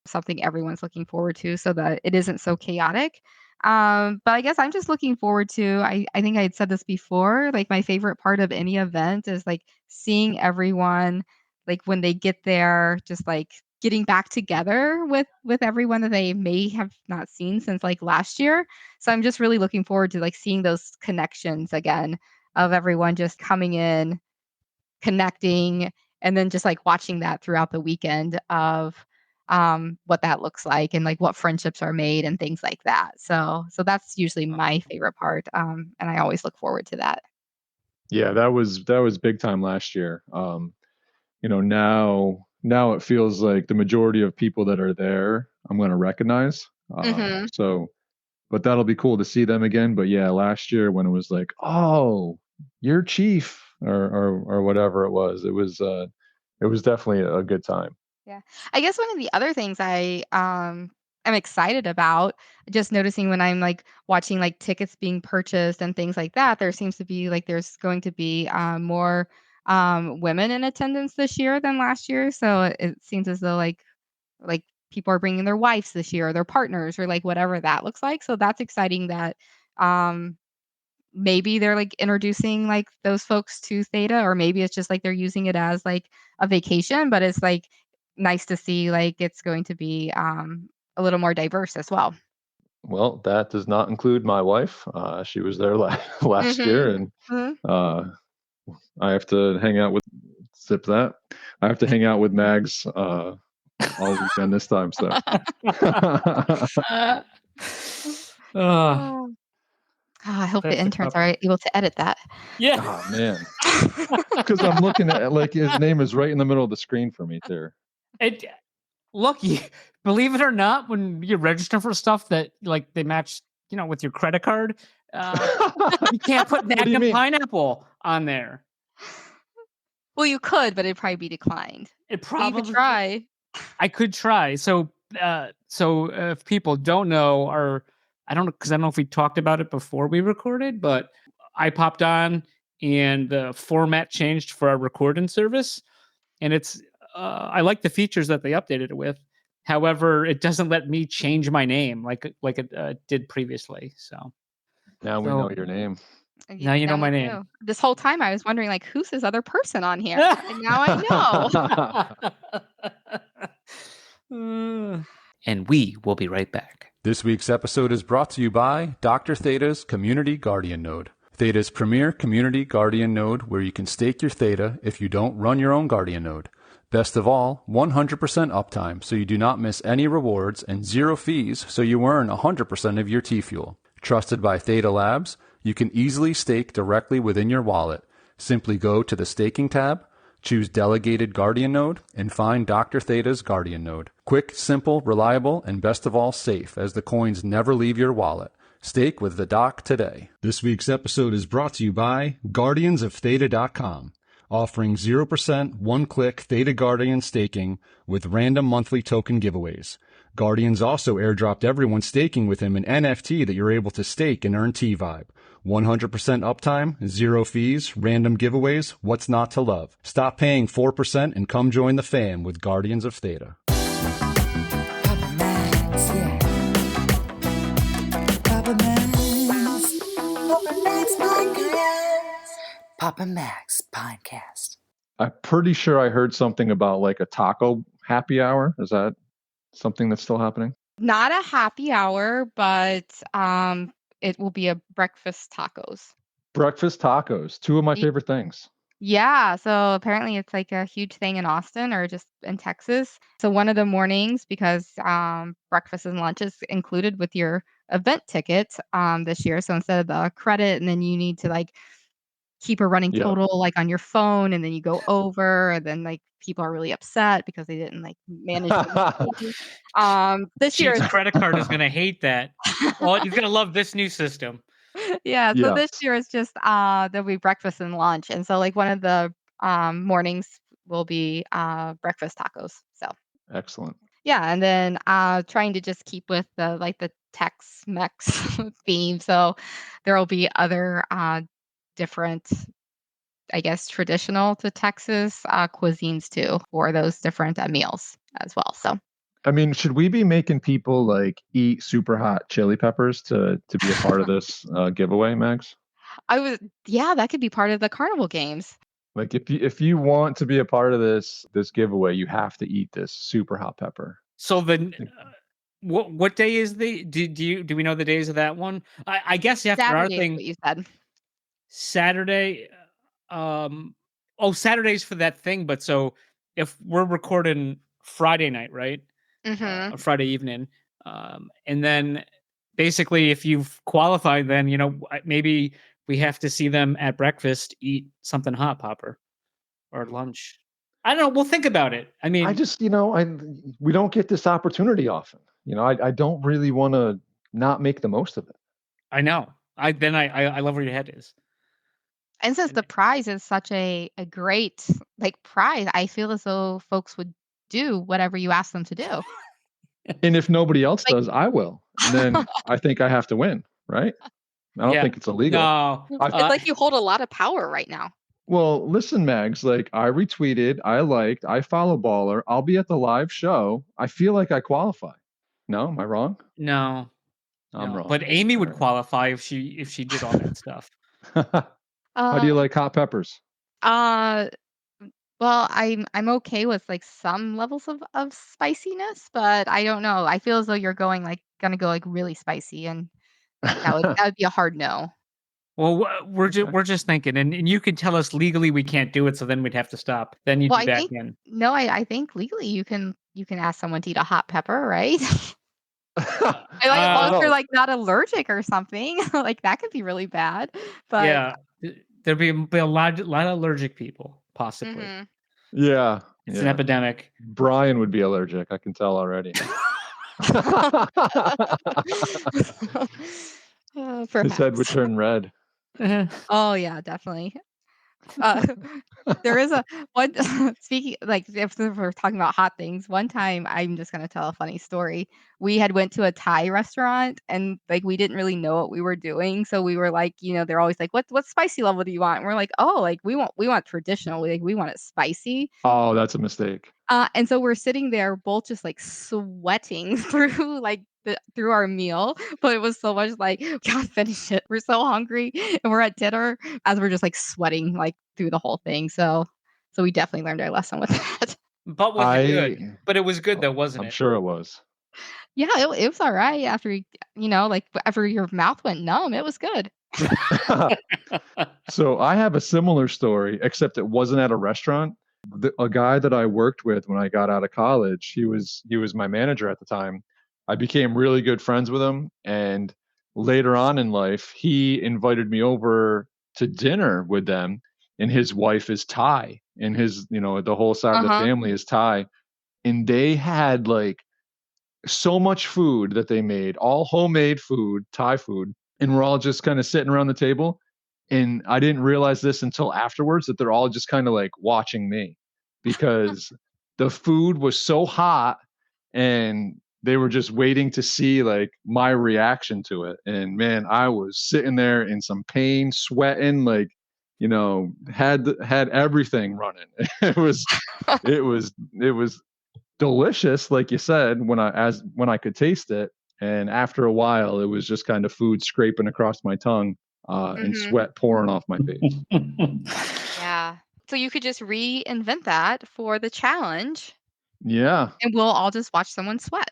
something everyone's looking forward to, so that it isn't so chaotic. But I guess I'm just looking forward to, I think I had said this before, like my favorite part of any event is like seeing everyone, like when they get there, just like getting back together with everyone that they may have not seen since like last year. So I'm just really looking forward to like seeing those connections again of everyone just coming in, connecting, and then just like watching that throughout the weekend of what that looks like and like what friendships are made and things like that. So that's usually my favorite part. And I always look forward to that. Yeah, that was big time last year. Now now it feels like the majority of people that are there, I'm going to recognize. Mhm. So, but that'll be cool to see them again. But yeah, last year when it was like, oh, you're chief or whatever it was definitely a good time. Yeah. I guess one of the other things I am excited about, just noticing when I'm like watching like tickets being purchased and things like that, there seems to be like there's going to be more women in attendance this year than last year. So it seems as though like people are bringing their wives this year or their partners or like whatever that looks like. So that's exciting that um maybe they're like introducing like those folks to Theta, or maybe it's just like they're using it as like a vacation, but it's like nice to see like it's going to be a little more diverse as well. Well, that does not include my wife. She was there last Mhm. year, and Mhm. uh, I have to hang out with sip that. I have to hang out with Mags all weekend this time. So, Uh, Oh. I hope the classic interns puppy. are able to edit that. Yeah. oh man, because I'm looking at like his name is right in the middle of the screen for me too. It, look, believe it or not, when you register for stuff that like they match, with your credit card, you can't put What do you Magnum mean? pineapple on there. Well, you could, but it'd probably be declined. It But you could probably try. I could try. So if people don't know, or I don't know, because I don't know if we talked about it before we recorded, but I popped on and the format changed for our recording service, and it's I like the features that they updated it with. However, it doesn't let me change my name like it did previously. So Now we know your name. now you know Now we my name. do. This whole time I was wondering like who's this other person on here? And now I know. And we will be right back. This week's episode is brought to you by Dr. Theta's Community Guardian Node. Theta's premier community guardian node where you can stake your Theta if you don't run your own guardian node. Best of all, 100% uptime so you do not miss any rewards and 0 fees so you earn 100% of your T-Fuel. Trusted by Theta Labs, you can easily stake directly within your wallet. Simply go to the staking tab, choose Delegated Guardian Node, and find Dr. Theta's Guardian Node. Quick, simple, reliable, and best of all, safe, as the coins never leave your wallet. Stake with the doc today. This week's episode is brought to you by GuardiansOfTheta.com, offering 0% one-click Theta Guardian staking with random monthly token giveaways. Guardians also airdropped everyone staking with him an NFT that you're able to stake and earn T-Vibe. 100% uptime, 0 fees, random giveaways, what's not to love? Stop paying 4% and come join the fam with Guardians of Theta. Papa Max, yeah. Papa Max. Papa Max Podcast. Papa Max Podcast. I'm pretty sure I heard something about like a taco happy hour. Is that something that's still happening? Not a happy hour, but it will be a breakfast tacos. Breakfast tacos, two of my Ye- favorite things. Yeah, so apparently it's like a huge thing in Austin or just in Texas. So one of the mornings, because breakfast and lunch is included with your event ticket this year. So instead of the credit, and then you need to like keep a running Yeah. total like on your phone, and then you go over, and then like people are really upset because they didn't like manage this year Chief's is credit card is going to hate that. Well, he's going to love this new system. yeah, so Yeah. this year is just there'll be breakfast and lunch. And so like one of the mornings will be breakfast tacos. So Excellent. yeah, and then trying to just keep with the Tex-Mex theme. So there will be other different, I guess, traditional to Texas cuisines too for those different meals as well. So I mean, should we be making people like eat super hot chili peppers to be a part of this giveaway, Max? that could be part of the carnival games. Like if you want to be a part of this giveaway, you have to eat this super hot pepper. So what day is do we know the days of that one? I guess after our Saturday is thing, what you said. Saturday. Saturday's for that thing. But so if we're recording Friday night, right? Mm-hmm. Friday evening, and then basically if you've qualified, then maybe we have to see them at breakfast eat something hot, Popper, or lunch. I don't know. We'll think about it. I mean, I just, we don't get this opportunity often. I don't really want to not make the most of it. I know. I love where your head is. And since the prize is such a great like prize, I feel as though folks would do whatever you ask them to do. And if nobody else Like- does, I will. And then I think I have to win, right? I don't think it's illegal. No, It's like you hold a lot of power right now. Well, listen, Mags, like I retweeted, I liked, I follow Baller. I'll be at the live show. I feel like I qualify. No, am I wrong? no, I'm wrong. But Amy would All right. qualify if she did all that stuff. How do you like hot peppers? Well, I'm okay with like some levels of spiciness, but I don't know. I feel as though you're gonna go like really spicy, and that would be a hard no. Well, we're just thinking, and you could tell us legally we can't do it, so then we'd have to stop. Then you'd Well, be I back think in. no, I think legally you can ask someone to eat a hot pepper, right? As long as they're like not allergic or something, like that could be really bad. But yeah, there'd be a lot of allergic people, possibly. Mhm. Yeah. It's an epidemic. Brian would be allergic. I can tell already. His head would Perhaps. turn red. Oh yeah, definitely. There is a one speaking like if we're talking about hot things, one time I'm just gonna tell a funny story. We had went to a Thai restaurant and like we didn't really know what we were doing. So we were like, they're always like, what spicy level do you want? And we're like, oh, like we want traditional. We want it spicy. Oh, that's a mistake. And so we're sitting there both just like sweating through through our meal, but it was so much like we gotta finish it. We're so hungry and we're at dinner as we're just like sweating like through the whole thing. So we definitely learned our lesson with that. But was it good? But it was good though, wasn't it? I'm sure it was. Yeah, it was all right after like after your mouth went numb, it was good. So I have a similar story, except it wasn't at a restaurant. A guy that I worked with when I got out of college, he was my manager at the time. I became really good friends with him, and later on in life, he invited me over to dinner with them, and his wife is Thai, and his, the whole side of the family is Thai, and they had like so much food that they made, all homemade food, Thai food, and we're all just kind of sitting around the table. And I didn't realize this until afterwards that they're all just kind of like watching me because the food was so hot and they were just waiting to see like my reaction to it. And man, I was sitting there in some pain, sweating, like, had everything running. It was delicious, like you said, when I could taste it. And after a while, it was just kind of food scraping across my tongue. And sweat pouring off my face. Yeah. So you could just reinvent that for the challenge. Yeah. And we'll all just watch someone sweat.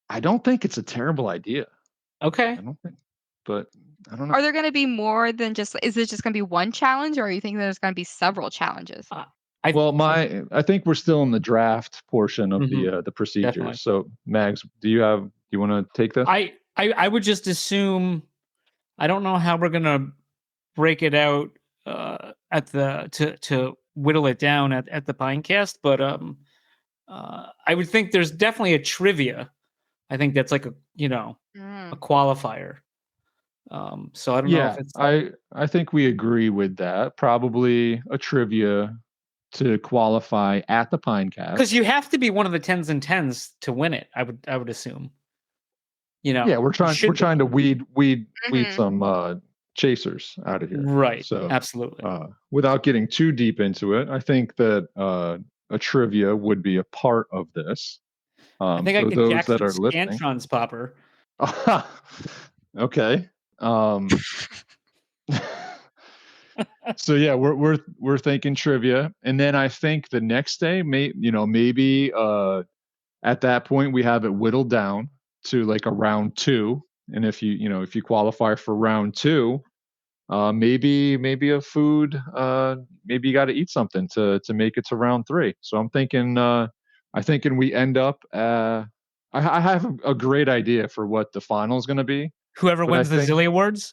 I don't think it's a terrible idea. Okay. I don't think, but I don't know. Are there going to be more than just, is it just going to be one challenge or are you thinking there's going to be several challenges? I think we're still in the draft portion of the procedures. Definitely. So Mags, do you want to take this? I would just assume, I don't know how we're gonna break it out to whittle it down at the Pinecast, but I would think there's definitely a trivia. I think that's like a qualifier. So I don't know if it's I think we agree with that. Probably a trivia to qualify at the Pinecast. Because you have to be one of the 10s and 10s to win it, I would assume. Yeah, we're trying to weed some chasers out of here. Right. So absolutely. Without getting too deep into it, I think that a trivia would be a part of this. I think so I could those jack that some are listening. Scantrons popper. Okay. So yeah, we're thinking trivia, and then I think the next day, maybe at that point we have it whittled down to like a round 2, and if you qualify for round 2, maybe a food, maybe you got to eat something to make it to round 3. So I'm thinking we end up. I have a great idea for what the final is going to be. Whoever wins the Zilly Awards.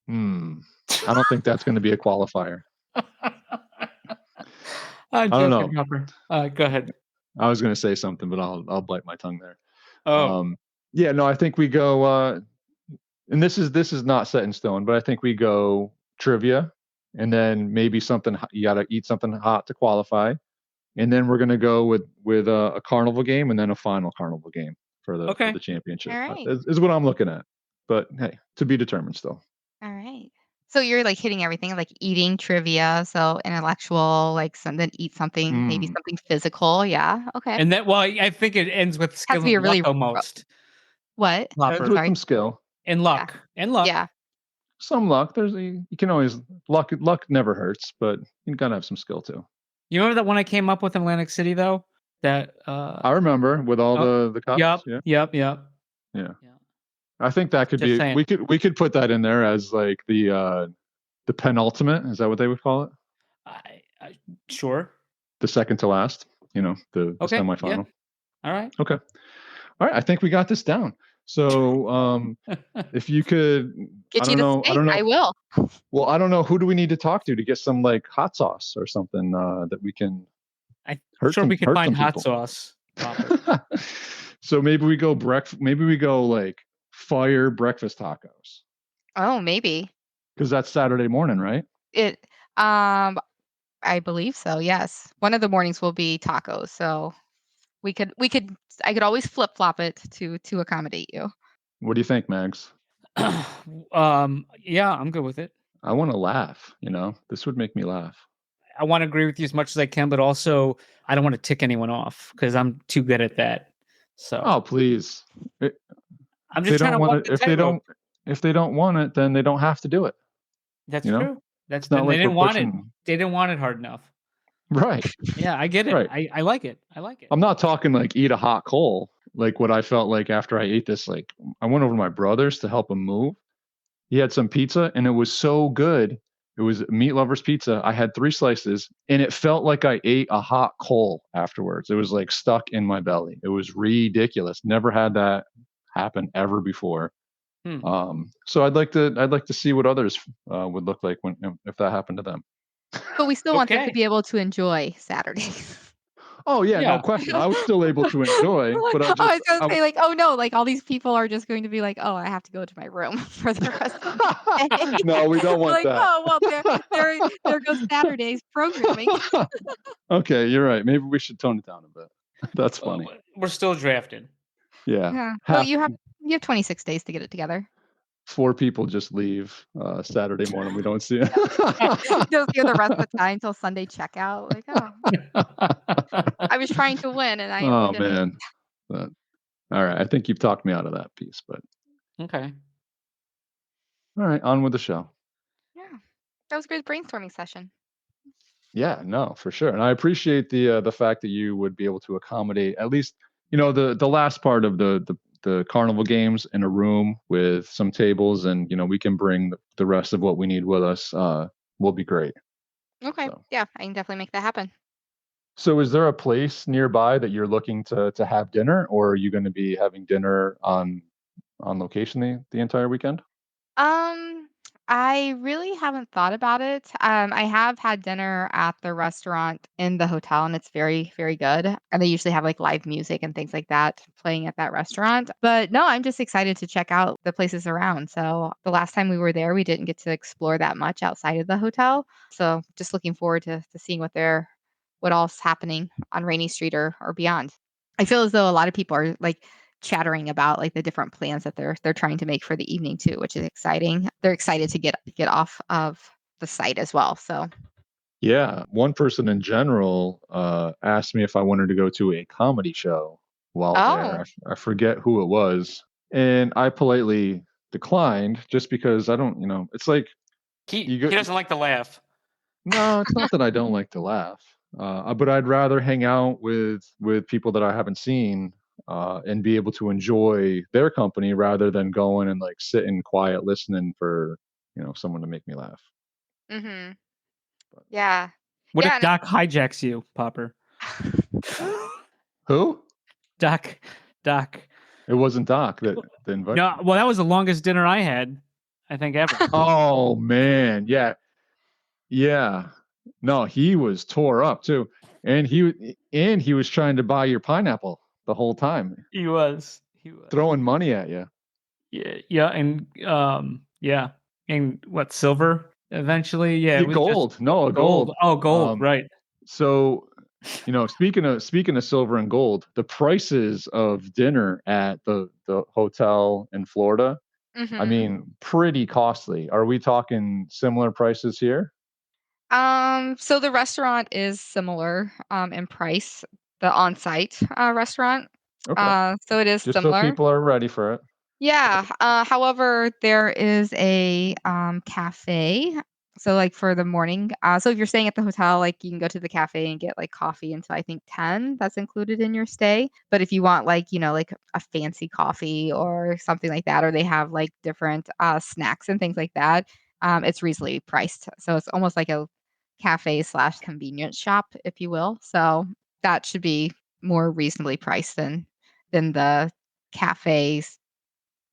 I don't think that's going to be a qualifier. I'm I don't joking, know. Popper. Go ahead. I was going to say something, but I'll bite my tongue there. Oh, Yeah, no, I think we go. And this is not set in stone, but I think we go trivia, and then maybe something you got to eat something hot to qualify, and then we're gonna go with a carnival game, and then a final carnival game for the okay. championship. All right. Is what I'm looking at. But hey, to be determined still. All right. So you're like hitting everything, like eating trivia, so intellectual, like then eat something, maybe Mm. something physical. Yeah. Okay. And that, well, I think it ends with Has skill to be a and luck really almost. what? Ends Popper. with Sorry. some skill, And Yeah. luck. And luck. Yeah. some luck. You can always luck. Luck never hurts, but you gotta have some skill too. You remember that one I came up with in Atlantic City though? That I remember with all the cups. Yep. Yeah. I think that could Just be. saying. We could put that in there as like the penultimate. Is that what they would call it? Sure. The second to last. The Okay, yeah. semifinal. All right. Okay. All right. I think we got this down. So if you could, Get I you don't the know. I steak. don't know. I will. Well, I don't know. Who do we need to talk to get some like hot sauce or something that we can I'm hurt sure some, we can hurt find some hot people. sauce. Popper. So maybe we go Maybe we go like fire breakfast tacos Oh, maybe because that's Saturday morning, right? it. I believe so. Yes. One of the mornings will be tacos, so we could. I could always flip flop it to accommodate you. What do you think, Mags? Yeah, I'm good with it. I want to laugh. This would make me laugh. I want to agree with you as much as I can, but also I don't want to tick anyone off because I'm too good at that. So Oh, please. I'm just trying to walk the tightrope. If they don't want it, then they don't have to do it. That's you know? true. That's It's not they like didn't we're want it. pushing. They didn't want it hard enough. Right. Yeah, I get it. Right. I like it. I like it. I'm not talking like eat a hot coal. Like what I felt like after I ate this, like I went over to my brother's to help him move. He had some pizza and it was so good. It was Meat Lover's Pizza. I had 3 slices and it felt like I ate a hot coal afterwards. It was like stuck in my belly. It was ridiculous. Never had that happen ever before. So I'd like to see what others would look like if that happened to them. But we still want them to Okay. be able to enjoy Saturdays. Oh yeah, Yeah. no question. I was still able to enjoy, but I was gonna say like, oh no, like all these people are just going to be like, oh, I have to go to my room for the rest of the day. No, we don't want like, that. oh well, there goes Saturday's programming. Okay, you're right. Maybe we should tone it down a bit. That's funny. We're still drafting. Yeah. Yeah. Well, you have 26 days to get it together. 4 people just leave Saturday morning. We don't see it. Just here the rest of the time till Sunday checkout. Like, oh, I was trying to win, and I. Oh didn't. man. But, all right. I think you've talked me out of that piece, but Okay. all right, on with the show. Yeah, that was a great brainstorming session. Yeah, no, for sure. And I appreciate the fact that you would be able to accommodate at least, the last part of the carnival games in a room with some tables, and we can bring the rest of what we need with us. Will be great. Okay, So. yeah, I can definitely make that happen. So is there a place nearby that you're looking to have dinner, or are you going to be having dinner on location the entire weekend? I really haven't thought about it. I have had dinner at the restaurant in the hotel, and it's very, very good. And they usually have like live music and things like that playing at that restaurant. But no, I'm just excited to check out the places around. So the last time we were there, we didn't get to explore that much outside of the hotel. So just looking forward to seeing what all's happening on Rainy Street or beyond. I feel as though a lot of people are like chattering about like the different plans that they're trying to make for the evening too, which is exciting. They're excited to get off of the site as well. So yeah, one person in general asked me if I wanted to go to a comedy show while there. I forget who it was, and I politely declined just because I don't. It's like he doesn't like to laugh. No, it's not that I don't like to laugh, but I'd rather hang out with people that I haven't seen. And be able to enjoy their company rather than going and like sitting quiet listening for someone to make me laugh. Mm-hmm. Yeah. What if Doc hijacks you, Popper? Who? Doc. It wasn't Doc that invited. No, well, that was the longest dinner I had, I think, ever. Oh man, yeah. No, he was tore up too, and he was trying to buy your pineapple the whole time, He was. throwing money at you. Yeah, and what, silver eventually? Yeah, it was just Gold. No, gold. gold. Oh, gold, right. So, speaking of silver and gold, the prices of dinner at the hotel in Florida, I mean, pretty costly. Are we talking similar prices here? So the restaurant is similar in price, the on-site restaurant. Okay. So it is Just so similar. people are ready for it. Yeah. However, there is a cafe. So like for the morning. So if you're staying at the hotel, like you can go to the cafe and get like coffee until I think 10. That's included in your stay. But if you want like, like a fancy coffee or something like that, or they have like different snacks and things like that, it's reasonably priced. So it's almost like a cafe slash convenience shop, if you will. So that should be more reasonably priced than the cafes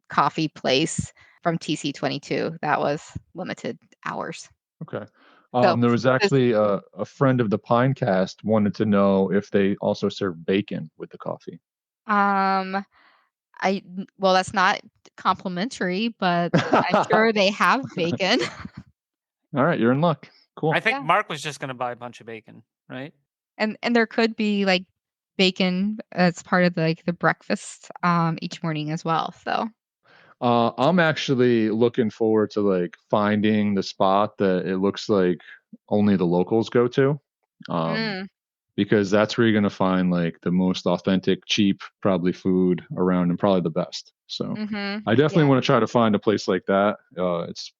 coffee place from TC22 that was limited hours. Okay. So There was this, actually a friend of the Pinecast wanted to know if they also serve bacon with the coffee. um, well, that's not complimentary, but I'm sure they have bacon. All right, you're in luck. Cool. I think Yeah. Mark was just gonna buy a bunch of bacon, right? And there could be like bacon as part of the breakfast each morning as well. So I'm actually looking forward to like finding the spot that it looks like only the locals go to. mm, Because that's where you're going to find like the most authentic, cheap, probably food around and probably the best. So I definitely yeah. want to try to find a place like that. It's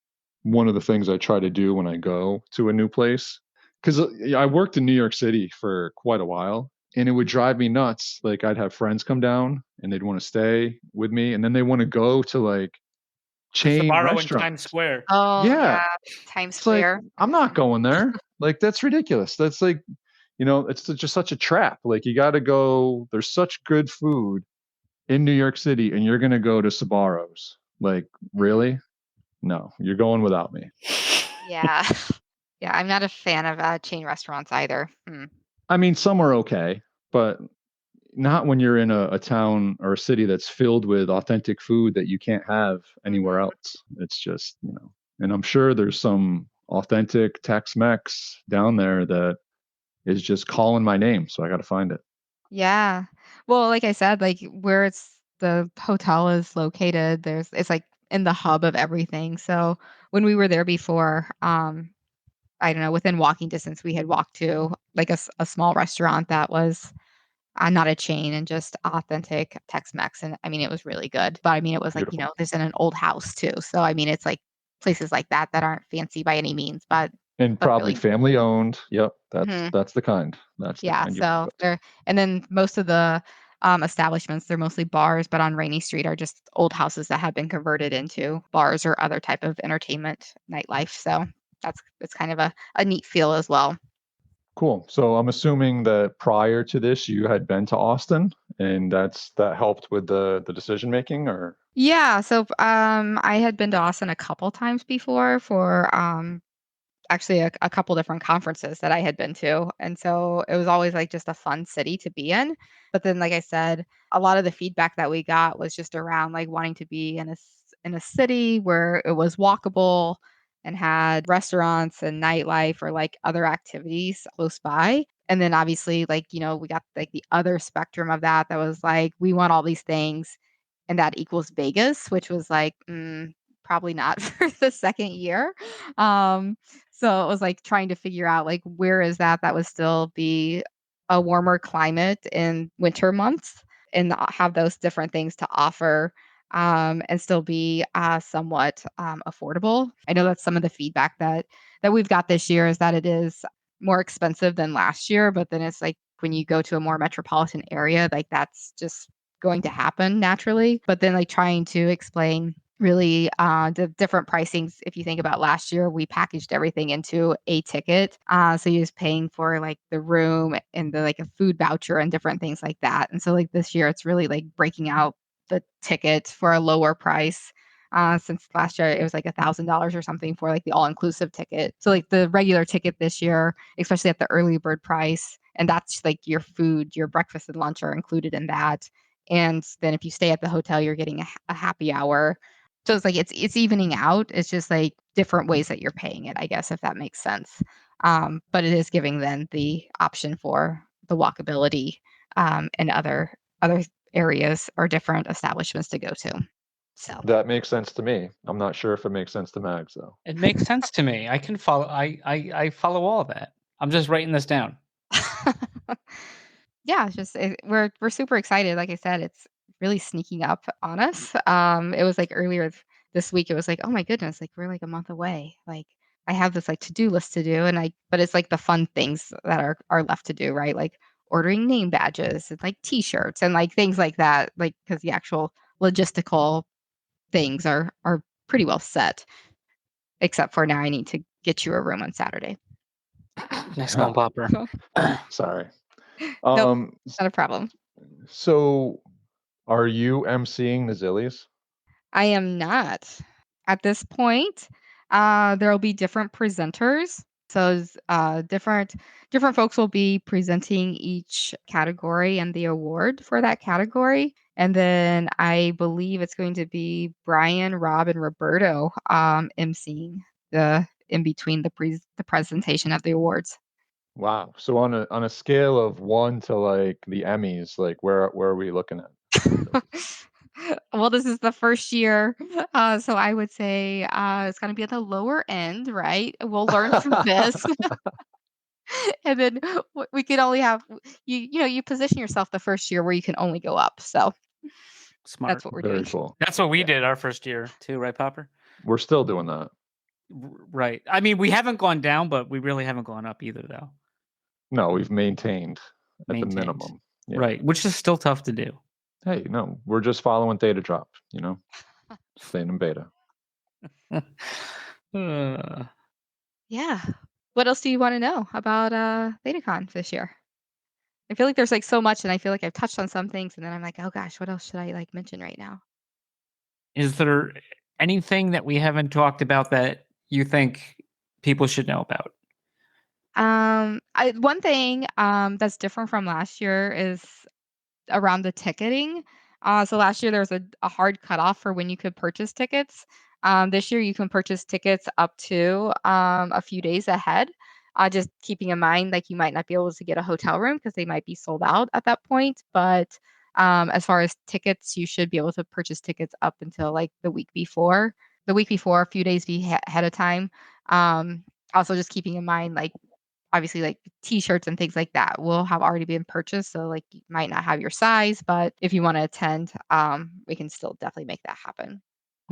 one of the things I try to do when I go to a new place. Because I worked in New York City for quite a while, and it would drive me nuts. Like I'd have friends come down and they'd want to stay with me, and then they want to go to like chain Sbarro in Times restaurants. Square. Oh Yeah, yeah, Times it's like Square. I'm not going there. Like that's ridiculous. That's like it's just such a trap. Like you got to go. There's such good food in New York City, and you're gonna go to Sbarro's. Like really? No, you're going without me. Yeah. Yeah, I'm not a fan of chain restaurants either. I mean, some are okay, but not when you're in a town or a city that's filled with authentic food that you can't have anywhere Mhm. else. It's just and I'm sure there's some authentic Tex-Mex down there that is just calling my name, so I got to find it. Yeah. Well, like I said, like where the hotel is located, it's like in the hub of everything. So when we were there before, I don't know, within walking distance, we had walked to like a small restaurant that was not a chain and just authentic Tex-Mex. And I mean, it was really good. But I mean, it was like, Beautiful. there's in an old house too. So I mean, it's like places like that aren't fancy by any means, And but probably really. family owned. Yep, Mhm. that's the kind. That's the Yeah, kind you want so to go to. and then most of the, establishments, they're mostly bars, but on Rainy Street are just old houses that have been converted into bars or other type of entertainment nightlife, so it's kind of a neat feel as well. Cool. So I'm assuming that prior to this, you had been to Austin, and that helped with the decision making, or Yeah, so, I had been to Austin a couple times before for, actually a couple different conferences that I had been to. And so it was always like just a fun city to be in. But then, like I said, a lot of the feedback that we got was just around like wanting to be in a city where it was walkable and had restaurants and nightlife or like other activities close by. And then obviously, like, we got like the other spectrum of that was like, we want all these things and that equals Vegas, which was like, probably not for the second year. Um, so it was like trying to figure out like where is that would still be a warmer climate in winter months and have those different things to offer and still be somewhat affordable. I know that's some of the feedback that we've got this year is that it is more expensive than last year, but then it's like when you go to a more metropolitan area, like that's just going to happen naturally. But then like trying to explain really the different pricings. If you think about last year, we packaged everything into a ticket. So you're just paying for like the room and the like a food voucher and different things like that. And so like this year, it's really like breaking out the ticket for a lower price since last year it was like $1,000 or something for like the all-inclusive ticket. So like the regular ticket this year, especially at the early bird price, and that's like your food, your breakfast and lunch are included in that. And then if you stay at the hotel, you're getting a happy hour. So it's like it's evening out. It's just like different ways that you're paying it, I guess, if that makes sense. But it is giving then the option for the walkability and other areas or different establishments to go to. So That makes sense to me. I'm not sure if it makes sense to Mags though. It makes sense to me. I can follow. I follow all of that. I'm just writing this down. yeah, it's just we're super excited. Like I said, it's really sneaking up on us. It was like earlier this week. It was like, oh my goodness, like we're like a month away. Like I have this like to-do list to do, but it's like the fun things that are left to do, right? Like ordering name badges and like T-shirts and like things like that. Like because the actual logistical things are pretty well set, except for now I need to get you a room on Saturday. Next one, Popper. Sorry. Nope, not a problem. So are you emceeing the Zillies? I am not. At this point, there will be different presenters. So different folks will be presenting each category and the award for that category. And then I believe it's going to be Brian, Rob, and Roberto emceeing the in between the presentation of the awards. Wow. So on a scale of 1 to like the Emmys, like where are we looking at? Well, this is the first year, so I would say it's going to be at the lower end, right? We'll learn from this, and then we could only have you position yourself the first year where you can only go up. So Smart. that's what we're Very doing. cool. That's what we did our first year too, right, Popper? We're still doing that. Right. I mean, we haven't gone down, but we really haven't gone up either, though. No, we've maintained at the minimum. Yeah. Right, which is still tough to do. Hey, no, we're just following Theta Drop, staying in beta. Yeah. What else do you want to know about ThetaCon this year? I feel like there's like so much, and I feel like I've touched on some things, and then I'm like, oh gosh, what else should I like mention right now? Is there anything that we haven't talked about that you think people should know about? One thing that's different from last year is around the ticketing. So last year there was a hard cutoff for when you could purchase tickets. This year you can purchase tickets up to a few days ahead. Just keeping in mind, like you might not be able to get a hotel room because they might be sold out at that point. But as far as tickets, you should be able to purchase tickets up until like the week before. The week before, a few days ahead of time. Also, just keeping in mind, like obviously like T-shirts and things like that will have already been purchased. So like you might not have your size, but if you want to attend, we can still definitely make that happen.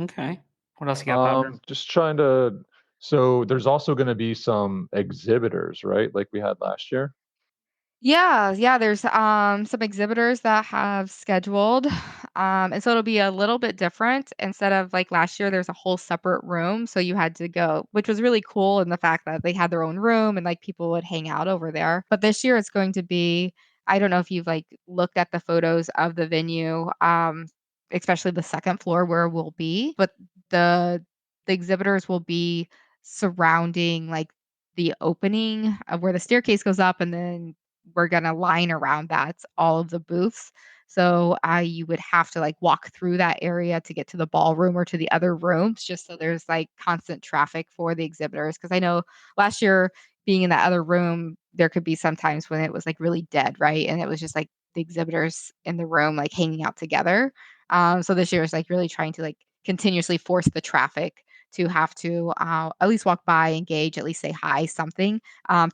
Okay. What else you got, Popper? Just trying to. So there's also going to be some exhibitors, right? Like we had last year. Yeah, there's some exhibitors that have scheduled. And so it'll be a little bit different. Instead of like last year, there's a whole separate room. So you had to go, which was really cool in the fact that they had their own room and like people would hang out over there. But this year it's going to be, I don't know if you've like looked at the photos of the venue, especially the second floor where we'll be, but the exhibitors will be surrounding like the opening of where the staircase goes up, and then we're gonna line around that all of the booths. So you would have to like walk through that area to get to the ballroom or to the other rooms, just so there's like constant traffic for the exhibitors. Because I know last year being in that other room, there could be some times when it was like really dead, right? And it was just like the exhibitors in the room like hanging out together. So this year is like really trying to like continuously force the traffic to have to at least walk by, engage, at least say hi, something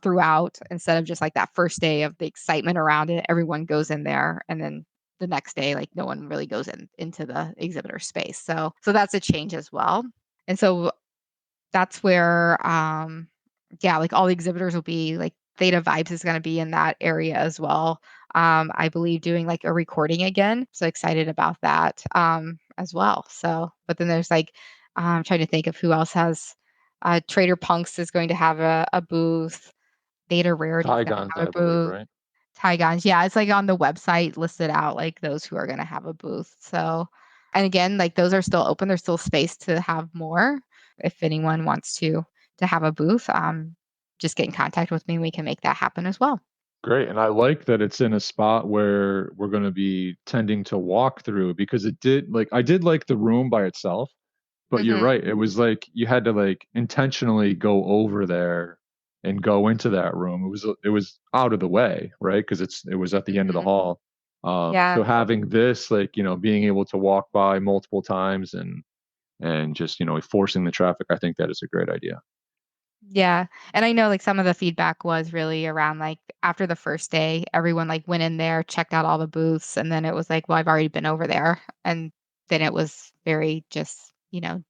throughout, instead of just like that first day of the excitement around it. Everyone goes in there, and then the next day, like no one really goes into the exhibitor space. So that's a change as well. And so that's where, yeah, like all the exhibitors will be like Theta Vibes is going to be in that area as well. I believe doing like a recording again. So excited about that as well. So, but then there's like, I'm trying to think of who else has. Trader Punks is going to have a booth. Theta Rarity is going to ThetaCon, have I a believe, booth. right? Tygons, yeah, it's like on the website listed out like those who are going to have a booth. So And again, like those are still open. There's still space to have more. If anyone wants to have a booth, just get in contact with me. We can make that happen as well. Great. And I like that it's in a spot where we're going to be tending to walk through, because I did like the room by itself, but you're right. It was like you had to like intentionally go over there and go into that room. It was out of the way, right? Because it was at the end of the hall. Yeah. So having this, like, being able to walk by multiple times and just, forcing the traffic, I think that is a great idea. Yeah. And I know like some of the feedback was really around like after the first day, everyone like went in there, checked out all the booths, and then it was like, well, I've already been over there. And then it was very just,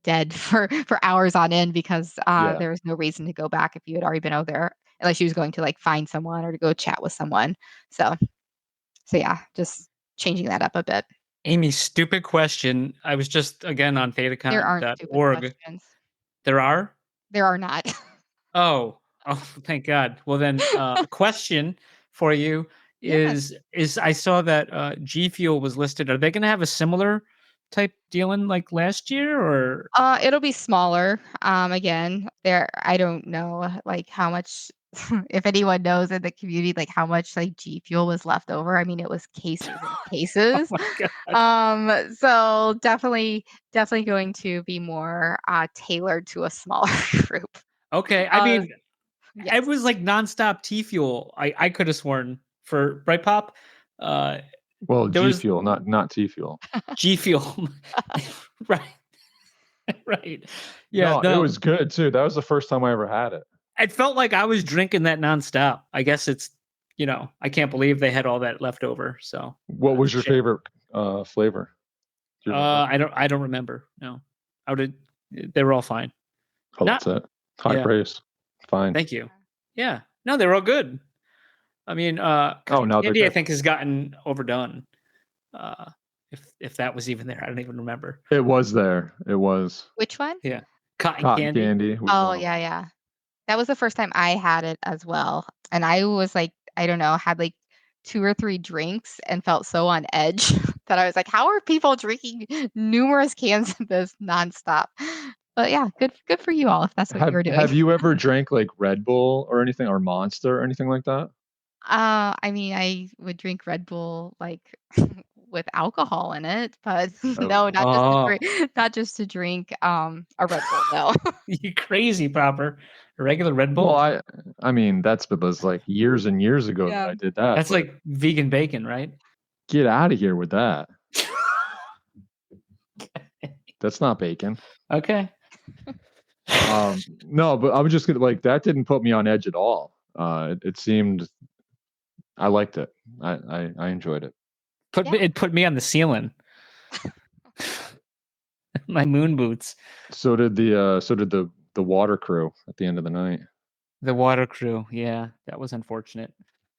dead for hours on end because Yeah. there was no reason to go back if you had already been over there, unless you was going to like find someone or to go chat with someone. So yeah, just changing that up a bit. Amy, stupid question. I was just again on There aren't stupid ThetaCon.org. questions. There are? There are not. Oh, thank God. Well, then, question for you Yes. is I saw that G Fuel was listed. Are they going to have a similar type dealing like last year, or? It'll be smaller. Again, I don't know like how much if anyone knows in the community like how much like G Fuel was left over. I mean, it was cases and Oh cases. my God. So definitely going to be more tailored to a smaller group. Okay. I mean, Yes. it was like nonstop T Fuel. I could have sworn for Bright Pop. Well, There G was- Fuel, not T Fuel. G Fuel. Right. Right. Yeah. No, it was good too. That was the first time I ever had it. It felt like I was drinking that nonstop. I guess it's, I can't believe they had all that left over. So What was your favorite flavor? Do you remember? I don't remember. No. They were all fine. Oh, that's it. High Yeah. praise. Fine. Thank you. Yeah. No, they were all good. I mean, cotton no, they're candy I good. think has gotten overdone. If that was even there, I don't even remember. It was there. It was. Which one? Yeah. Cotton Cotton candy. was Oh, one of them. yeah. That was the first time I had it as well. And I was like, I don't know, had like 2 or 3 drinks and felt so on edge that I was like, how are people drinking numerous cans of this nonstop? But yeah, good for you all if that's what you were doing. Have you ever drank like Red Bull or anything, or Monster or anything like that? I mean, I would drink Red Bull like with alcohol in it, but no, not just to drink a Red Bull. No. You crazy, Popper. A regular Red Bull? Well, I mean, that was like years and years ago that I did that. That's like vegan bacon, right? Get out of here with that. That's not bacon. Okay. No, but I was just gonna like that didn't put me on edge at all. It seemed I liked it. I enjoyed it. It put me on the ceiling. My moon boots. So did the water crew at the end of the night. The water crew, yeah, that was unfortunate.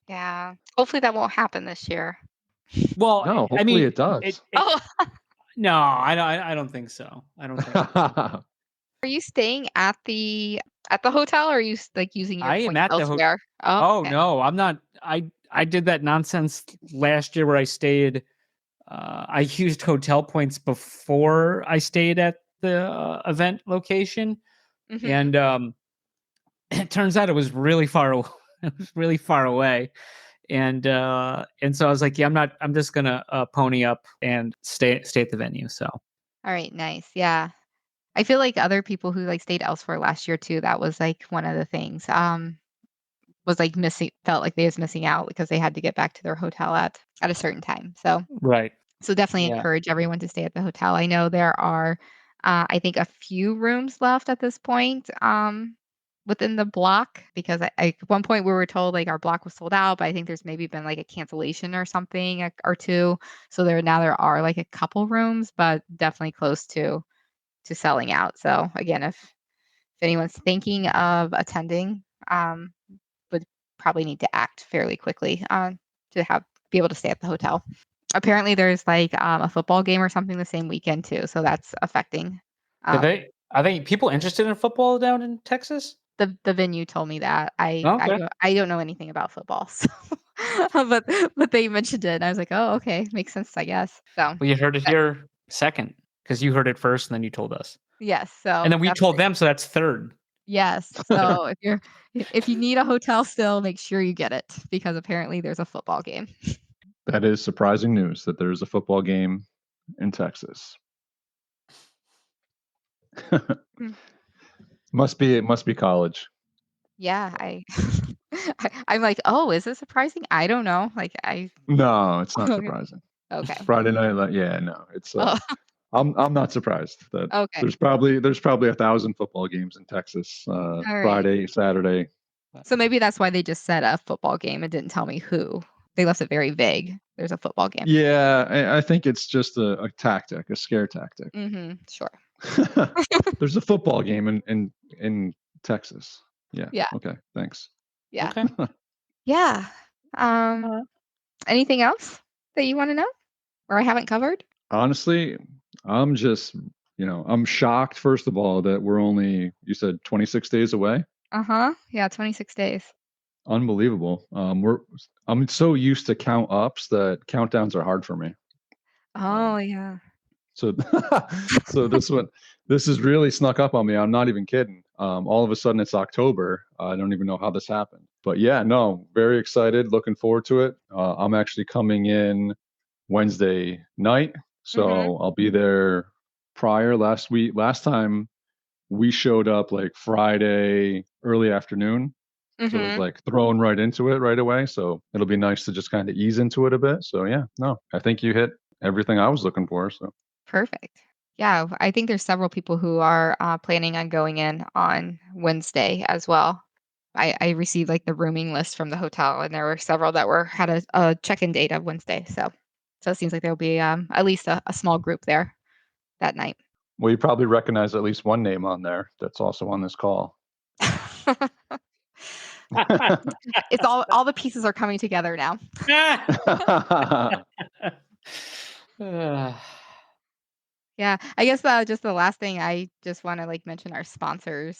Yeah. Hopefully that won't happen this year. Well, No, hopefully I mean, it does. No, I don't think so. I don't think so. Are you staying at the hotel, or are you like using your I am points at the elsewhere? Oh okay. no, I'm not. I did that nonsense last year where I stayed. I used hotel points before I stayed at the event location, and it turns out it was really far away. It was really far away, and so I was like, yeah, I'm just gonna pony up and stay at the venue. So. All right, nice. Yeah. I feel like other people who like stayed elsewhere last year too, that was like one of the things. Was like felt like they was missing out because they had to get back to their hotel at a certain time. So Right. So definitely encourage everyone to stay at the hotel. I know there are I think a few rooms left at this point within the block, because at one point we were told like our block was sold out, but I think there's maybe been like a cancellation or something or two. So there are like a couple rooms, but definitely close to selling out. So again, if anyone's thinking of attending, would probably need to act fairly quickly to be able to stay at the hotel. Apparently, there's like a football game or something the same weekend too, so that's affecting. Are they people interested in football down in Texas? The venue told me that. I don't know anything about football, so but they mentioned it, and I was like, oh, okay, makes sense, I guess. So Well, you heard it here Second, because you heard it first and then you told us. Yes. So And then we that's told it. them, so that's third. Yes. So if you need a hotel still, make sure you get it because apparently there's a football game. That is surprising news that there's a football game in Texas. Must be college. Yeah, I'm like, oh, is it surprising? I don't know. Like No, it's not Okay. surprising. Okay. Friday night, yeah, no, it's. Oh, I'm not surprised that okay. there's probably 1,000 football games in Texas. All right. Friday, Saturday. So maybe that's why they just said a football game and didn't tell me who. They left it very vague. There's a football game. Yeah, I think it's just a tactic, a scare tactic. Mm-hmm. Sure. There's a football game in Texas. Yeah. Yeah. Okay. Thanks. Yeah. Okay. Yeah. Anything else that you want to know or I haven't covered? Honestly, I'm just, I'm shocked, first of all, that we're only, you said 26 days away. Uh-huh. Yeah, 26 days. Unbelievable. I'm so used to count ups that countdowns are hard for me. Oh, yeah. So, so this has really snuck up on me. I'm not even kidding. All of a sudden it's October. I don't even know how this happened, but yeah, no, very excited. Looking forward to it. I'm actually coming in Wednesday night. So I'll be there last time we showed up like Friday, early afternoon. So it was like thrown right into it right away. So it'll be nice to just kind of ease into it a bit. So yeah, no, I think you hit everything I was looking for. So Perfect. Yeah, I think there's several people who are planning on going in on Wednesday as well. I received like the rooming list from the hotel, and there were several that had a check-in date of Wednesday. So it seems like there'll be at least a small group there that night. well, you probably recognize at least one name on there that's also on this call. It's all the pieces are coming together now. Yeah, I guess just the last thing I just want to like mention our sponsors,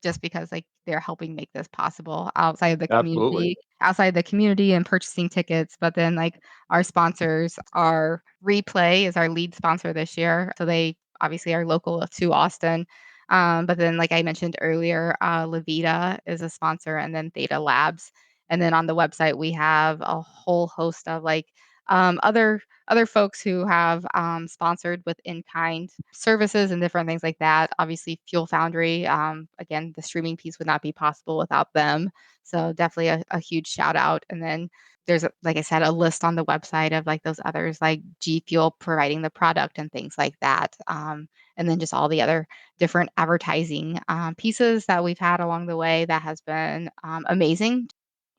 just because like they're helping make this possible Absolutely. outside the community and purchasing tickets. But then like our sponsors are Replay is our lead sponsor this year, so they obviously are local to Austin. But then like I mentioned earlier, Levita is a sponsor, and then Theta Labs, and then on the website we have a whole host of like other folks who have sponsored with in-kind services and different things like that. Obviously, Fuel Foundry, again, the streaming piece would not be possible without them. So definitely a huge shout out. And then there's, like I said, a list on the website of like those others like G Fuel providing the product and things like that. And then just all the other different advertising pieces that we've had along the way that has been amazing.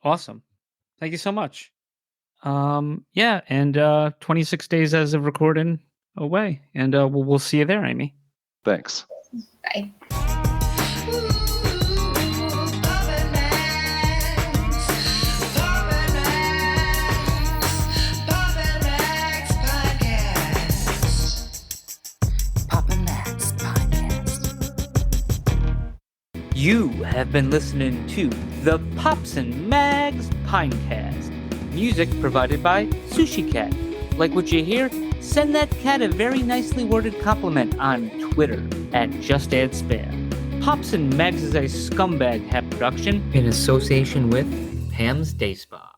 Awesome. Thank you so much. Yeah, and 26 days as of recording away, and we'll see you there, Amy. Thanks. Bye. You have been listening to the Pops and Mags Pinecast. Music provided by Sushi Cat. Like what you hear? Send that cat a very nicely worded compliment on Twitter @JustAddSpam. Pops and Mags is a Scumbag Hat production in association with Pam's Day Spa.